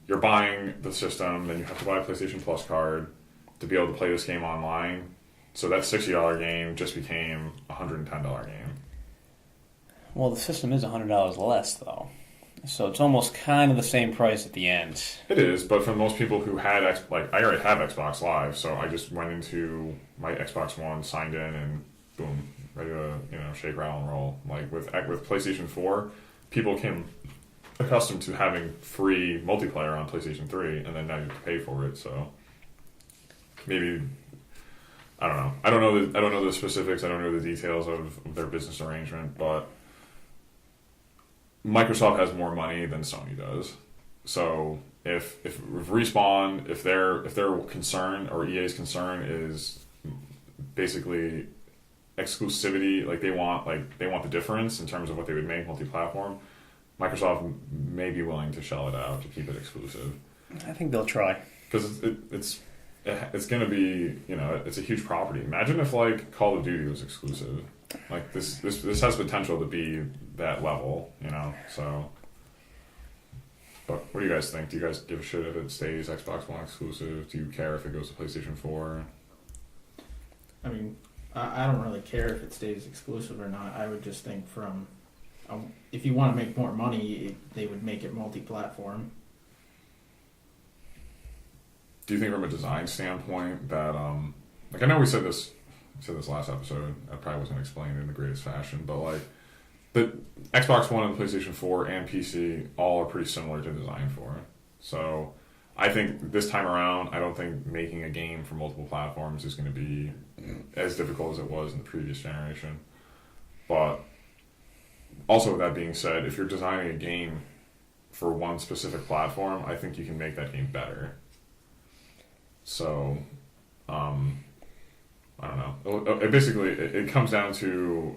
you're buying the system, then you have to buy a PlayStation Plus card to be able to play this game online. So that $60 game just became a $110 game. Well, the system is $100 less, though. So it's almost kind of the same price at the end. It is, but for most people who had, I already have Xbox Live, so I just went into my Xbox One, signed in, and boom, ready to, shake, rattle, and roll. Like with PlayStation 4, people came accustomed to having free multiplayer on PlayStation 3, and then now you have to pay for it. So maybe I don't know. I don't know the specifics. I don't know the details of their business arrangement, but Microsoft has more money than Sony does. So if Respawn, if their concern or EA's concern is basically exclusivity, like they want the difference in terms of what they would make multi-platform, Microsoft may be willing to shell it out to keep it exclusive. I think they'll try. Because it's going to be, it's a huge property. Imagine if Call of Duty was exclusive. Like this has potential to be that level, so. But what do you guys think? Do you guys give a shit if it stays Xbox One exclusive? Do you care if it goes to PlayStation 4? I mean, I don't really care if it stays exclusive or not. I would just think if you want to make more money, they would make it multi-platform. Do you think from a design standpoint that, I know we said this last episode, I probably wasn't explaining it in the greatest fashion, but the Xbox One and PlayStation 4 and PC all are pretty similar to design for it. So I think this time around, I don't think making a game for multiple platforms is going to be as difficult as it was in the previous generation. But also with that being said, if you're designing a game for one specific platform, I think you can make that game better. So, I don't know. It comes down to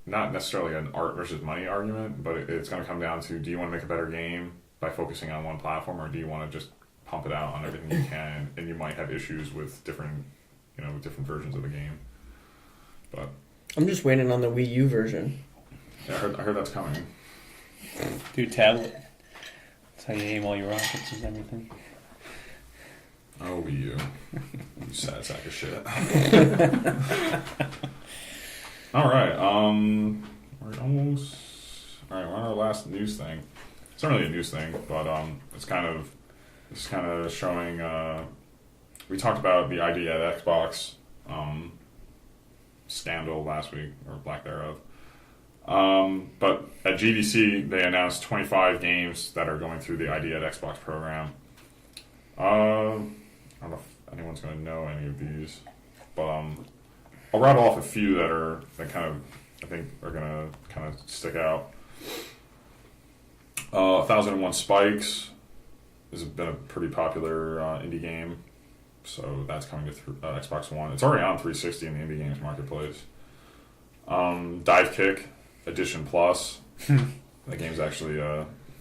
not necessarily an art versus money argument, but it's going to come down to, do you want to make a better game by focusing on one platform, or do you want to just pump it out on everything you can, and you might have issues with different versions of the game. But I'm just waiting on the Wii U version. yeah, I heard that's coming. Dude, tablet. That's how you aim all your rockets and everything. Oh, Wii U. You sad sack of shit. All right. We're almost. All right, we're on our last news thing. It's not really a news thing, but it's kind of showing. We talked about the ID at Xbox scandal last week, or lack thereof. But at GDC, they announced 25 games that are going through the ID at Xbox program. I don't know if anyone's going to know any of these, but I'll rattle off a few that kind of I think are going to kind of stick out. 1001 Spikes has been a pretty popular indie game, so that's coming to Xbox One. It's already on 360 in the indie games marketplace. Dive Kick Edition Plus. That game's actually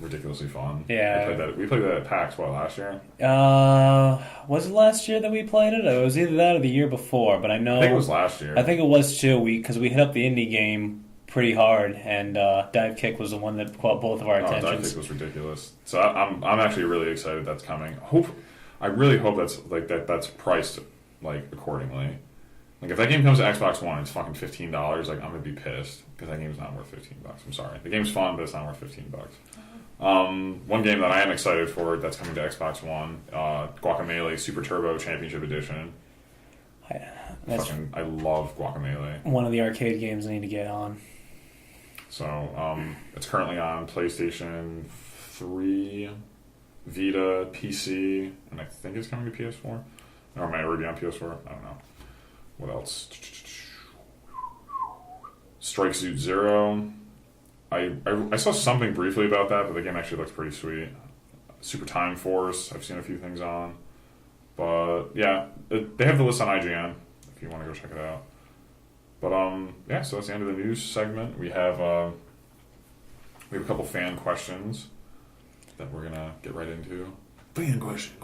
ridiculously fun. Yeah, we played that at PAX last year. Was it last year that we played it? It was either that or the year before, but I know. I think it was last year. I think it was too. Because we hit up the indie game pretty hard, and Dive Kick was the one that caught both of our attentions. Dive Kick was ridiculous. So I'm actually really excited that's coming. I really hope that's priced accordingly. If that game comes to Xbox One, it's fucking $15. I'm gonna be pissed because that game's not worth $15. I'm sorry. The game's fun, but it's not worth $15. One game that I am excited for that's coming to Xbox One, Guacamelee Super Turbo Championship Edition. I love Guacamelee. One of the arcade games I need to get on. So it's currently on PlayStation 3, Vita, PC, and I think it's coming to PS4. Or might already be on PS4. I don't know. What else? Strike Suit Zero. I saw something briefly about that, but the game actually looks pretty sweet. Super Time Force. I've seen a few things on. But yeah, they have the list on IGN if you want to go check it out. But yeah, so that's the end of the news segment. We have a couple fan questions that we're gonna get right into. Fan question.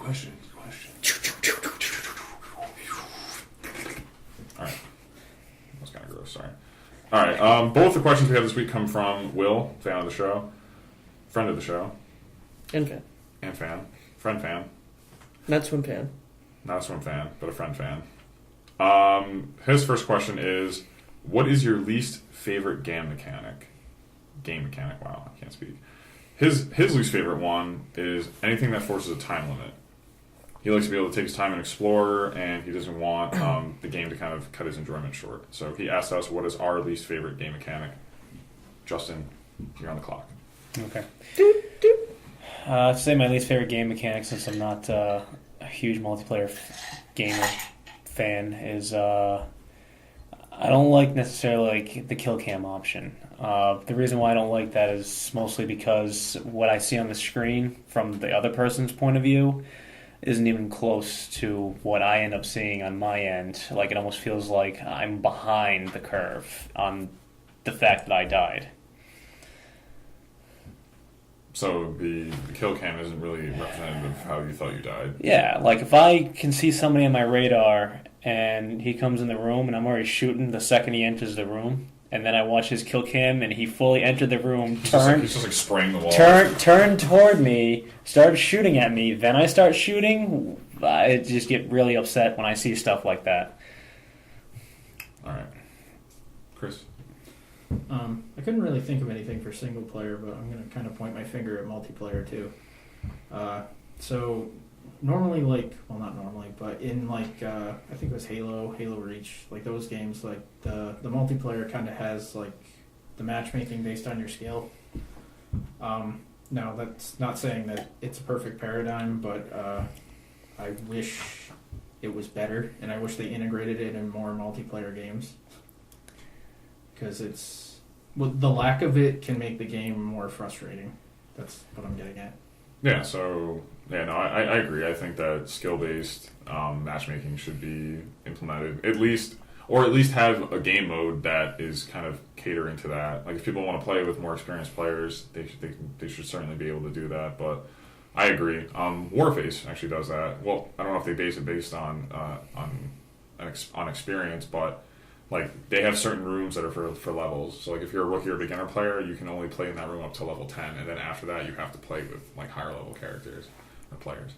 All right, that was kind of gross. Sorry. All right, both the questions we have this week come from Will, fan of the show, friend of the show, And fan. and friend fan. Not swim fan. Not a swim fan, but a friend fan. His first question is, what is your least favorite game mechanic? Wow, I can't speak. His least favorite one is anything that forces a time limit. He likes to be able to take his time and explore, and he doesn't want the game to kind of cut his enjoyment short. So he asked us, what is our least favorite game mechanic? Justin, you're on the clock. Okay. I'd say my least favorite game mechanic, since I'm not a huge multiplayer gamer fan, is I don't like necessarily like the kill cam option. The reason why I don't like that is mostly because what I see on the screen from the other person's point of view isn't even close to what I end up seeing on my end. Like, it almost feels like I'm behind the curve on the fact that I died. So the kill cam isn't really representative of how you thought you died. Yeah, like if I can see somebody on my radar and he comes in the room and I'm already shooting the second he enters the room, and then I watch his kill cam and he fully entered the room, He's just like spraying the wall. turn toward me, started shooting at me, then I start shooting, I just get really upset when I see stuff like that. All right. Chris? I couldn't really think of anything for single player, but I'm going to kind of point my finger at multiplayer too. So normally, not normally, but in I think it was Halo Reach, like those games, like the multiplayer kind of has like the matchmaking based on your skill. Now that's not saying that it's a perfect paradigm, but I wish it was better, and I wish they integrated it in more multiplayer games. Because the lack of it can make the game more frustrating. That's what I'm getting at. Yeah, so, I agree. I think that skill-based matchmaking should be implemented, at least have a game mode that is kind of catering to that. Like, if people want to play with more experienced players, they should certainly be able to do that, but I agree. Warface actually does that. Well, I don't know if they base it based on experience, but like they have certain rooms that are for levels. So like if you're a rookie or beginner player, you can only play in that room up to level 10, and then after that you have to play with like higher level characters or players.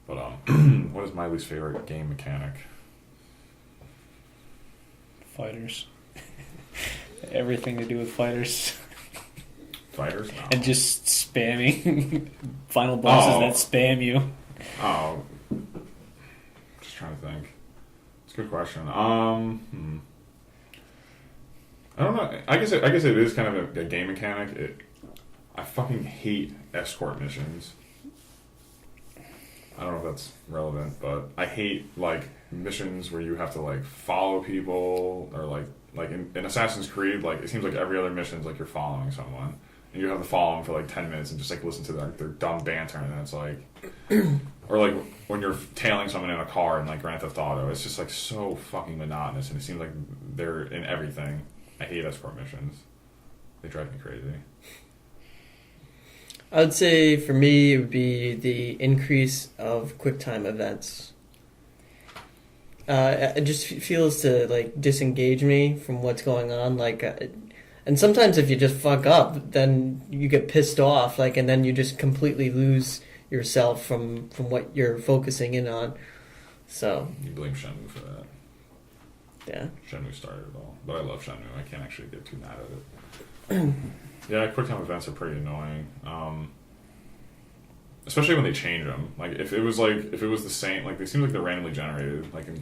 But what is my least favorite game mechanic? Fighters. Everything to do with fighters. Fighters? No. And just spamming final bosses that spam you. Oh. Just trying to think. It's a good question. I don't know. I guess it is kind of a game mechanic. I fucking hate escort missions. I don't know if that's relevant, but I hate like missions where you have to like follow people, or like in Assassin's Creed, like it seems like every other mission is like you're following someone, and you have to follow them for like 10 minutes and just like listen to their dumb banter, and then it's like, or like when you're tailing someone in a car in like Grand Theft Auto, it's just like so fucking monotonous, and it seems like they're in everything. I hate escort missions. They drive me crazy. I would say for me it would be the increase of QuickTime events. It just feels to like disengage me from what's going on. And sometimes if you just fuck up, then you get pissed off. And then you just completely lose yourself from what you're focusing in on. So You blame Shenmue for that. yeah. Shenmue started it all, but I love Shenmue. I can't actually get too mad at it. Yeah, QuickTime events are pretty annoying. Especially when they change them. Like if it was the same, like they seem like they're randomly generated. Like in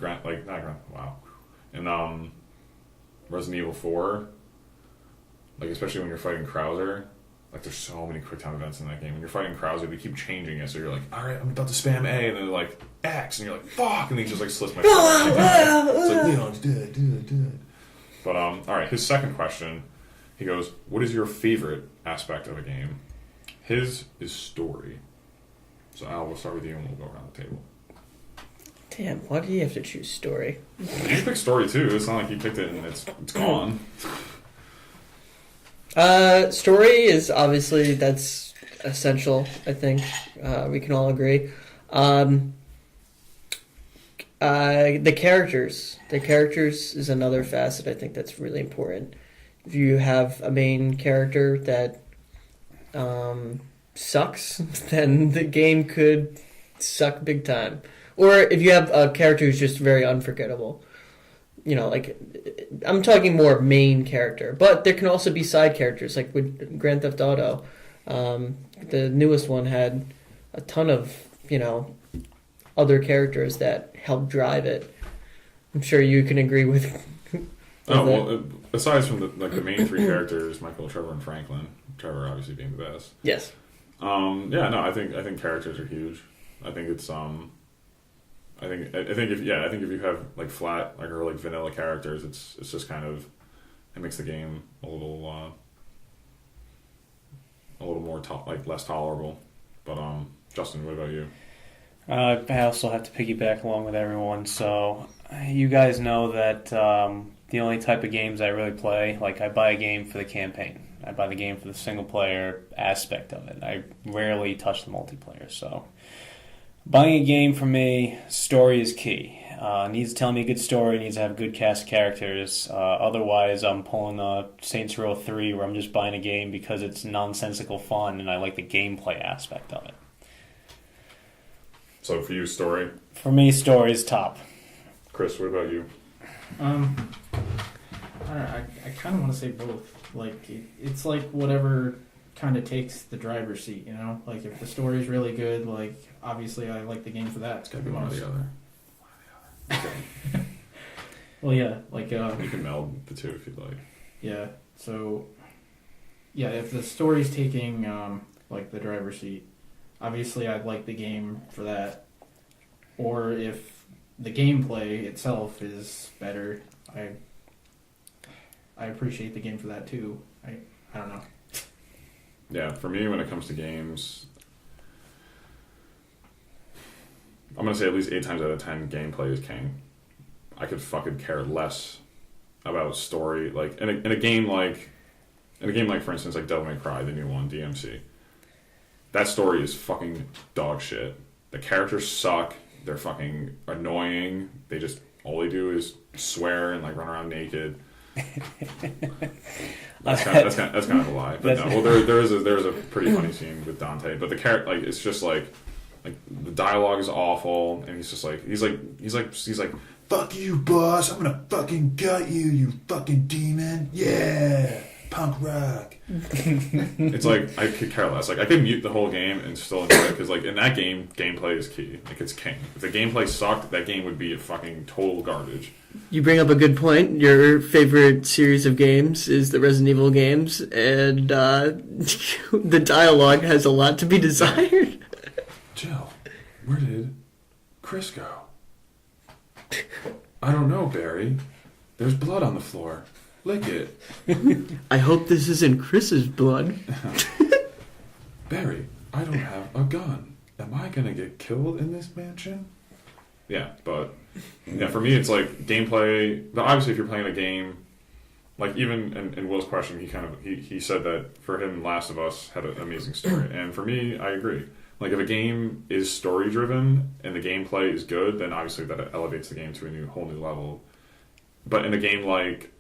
in Resident Evil 4, like especially when you're fighting Krauser, Like, there's so many quick time events in that game. When you're fighting Krause, they keep changing it. So you're like, all right, I'm about to spam A, and then they're like, X, and you're like, fuck, and then he just like slits my foot. It's like, Leon's dead. But, all right, his second question, he goes, what is your favorite aspect of a game? His is story. So, Al, we'll start with you, and we'll go around the table. Damn, why do you have to choose story? You picked story, too. It's not like you picked it and it's gone. Story is obviously, that's essential, I think. We can all agree. The characters. The characters is another facet I think that's really important. If you have a main character that sucks, then the game could suck big time. Or if you have a character who's just very unforgettable. You know, like, I'm talking more main character. But there can also be side characters, like with Grand Theft Auto. The newest one had a ton of, other characters that help drive it. I'm sure you can agree with aside from the main three characters, Michael, Trevor, and Franklin. Trevor obviously being the best. Yes. I think characters are huge. I think it's I think if you have like flat or like vanilla characters, it's just kind of, it makes the game a little more less tolerable. But Justin, what about you? I also have to piggyback along with everyone. So you guys know that the only type of games I really play, like, I buy a game for the campaign. I buy the game for the single player aspect of it. I rarely touch the multiplayer. So buying a game for me, story is key. Needs to tell me a good story, needs to have a good cast of characters. Otherwise, I'm pulling Saints Row 3, where I'm just buying a game because it's nonsensical fun and I like the gameplay aspect of it. So for you, story? For me, story is top. Chris, what about you? I don't know, I kind of want to say both. Like, it's like whatever kind of takes the driver's seat, Like, if the story's really good, like, obviously I like the game for that. It's got to be one or the other. Well, yeah, like... you can meld the two if you'd like. Yeah, so... Yeah, if the story's taking, like, the driver's seat, obviously I'd like the game for that. Or if the gameplay itself is better, I appreciate the game for that too. I don't know. Yeah, for me, when it comes to games, I'm gonna say at least 8 times out of 10, gameplay is king. I could fucking care less about story. Like in a game like, for instance, like Devil May Cry, the new one, DMC. That story is fucking dog shit. The characters suck. They're fucking annoying. They just, all they do is swear and like run around naked. That's kind of a lie. But no, well, there is a pretty funny scene with Dante. But the character, like, it's just like the dialogue is awful, and he's like, fuck you, boss. I'm gonna fucking gut you, you fucking demon. Yeah. Punk rock. It's like, I could care less. Like, I could mute the whole game and still enjoy it, because like in that game, gameplay is key. Like, it's king. If the gameplay sucked, that game would be a fucking total garbage. You bring up a good point. Your favorite series of games is the Resident Evil games, and the dialogue has a lot to be desired. Jill, where did Chris go? I don't know, Barry. There's blood on the floor. Lick it. I hope this isn't Chris's blood. Barry, I don't have a gun. Am I gonna get killed in this mansion? Yeah, but yeah, for me it's like gameplay. But obviously, if you're playing a game, like even in Will's question, he said that for him, Last of Us had an amazing story, and for me, I agree. Like, if a game is story driven and the gameplay is good, then obviously that elevates the game to a whole new level. But in a game like,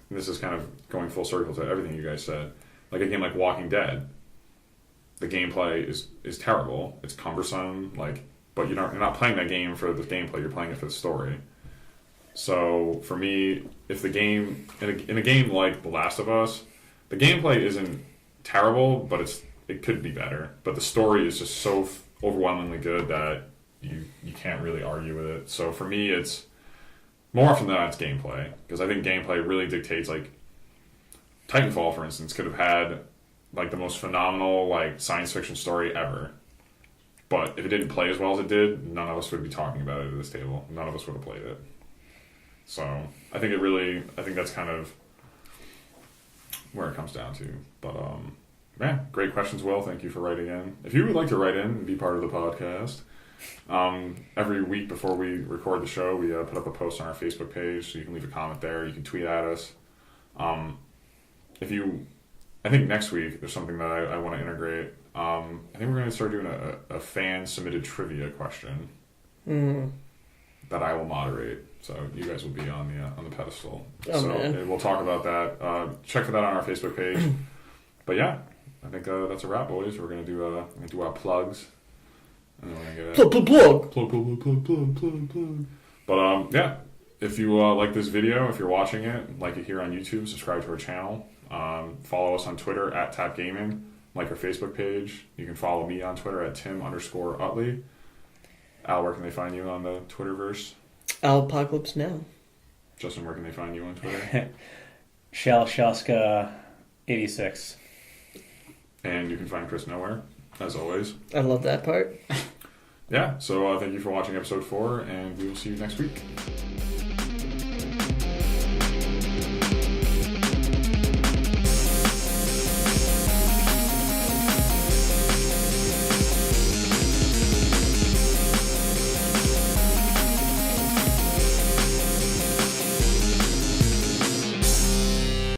and this is kind of going full circle to everything you guys said, like a game like Walking Dead, the gameplay is terrible. It's cumbersome, but you're not playing that game for the gameplay. You're playing it for the story. So for me, if the game in a game like The Last of Us, the gameplay isn't terrible, but it could be better. But the story is just so overwhelmingly good that you can't really argue with it. So for me, it's more often than not, it's gameplay, because I think gameplay really dictates. Like Titanfall, for instance, could have had like the most phenomenal like science fiction story ever. But if it didn't play as well as it did, none of us would be talking about it at this table. None of us would have played it. So I think that's kind of where it comes down to. But man, great questions, Will. Thank you for writing in. If you would like to write in and be part of the podcast, every week before we record the show, we put up a post on our Facebook page, so you can leave a comment there. You can tweet at us. I think next week there's something that I want to integrate. I think we're going to start doing a fan submitted trivia question that I will moderate. So you guys will be on the pedestal. Man. We'll talk about that. Check for that on our Facebook page. But yeah, I think that's a wrap, boys. We're going to do our plugs. And then we're going to get plug. But yeah, if you like this video, if you're watching it, like it here on YouTube, subscribe to our channel. Follow us on Twitter at Tap Gaming. Like our Facebook page. You can follow me on Twitter at Tim_Utley. Al, where can they find you on the Twitterverse? Apocalypse Now. Justin, where can they find you on Twitter? Shalshaska86. And you can find Chris nowhere, as always. I love that part. Yeah, so thank you for watching episode 4, and we will see you next week.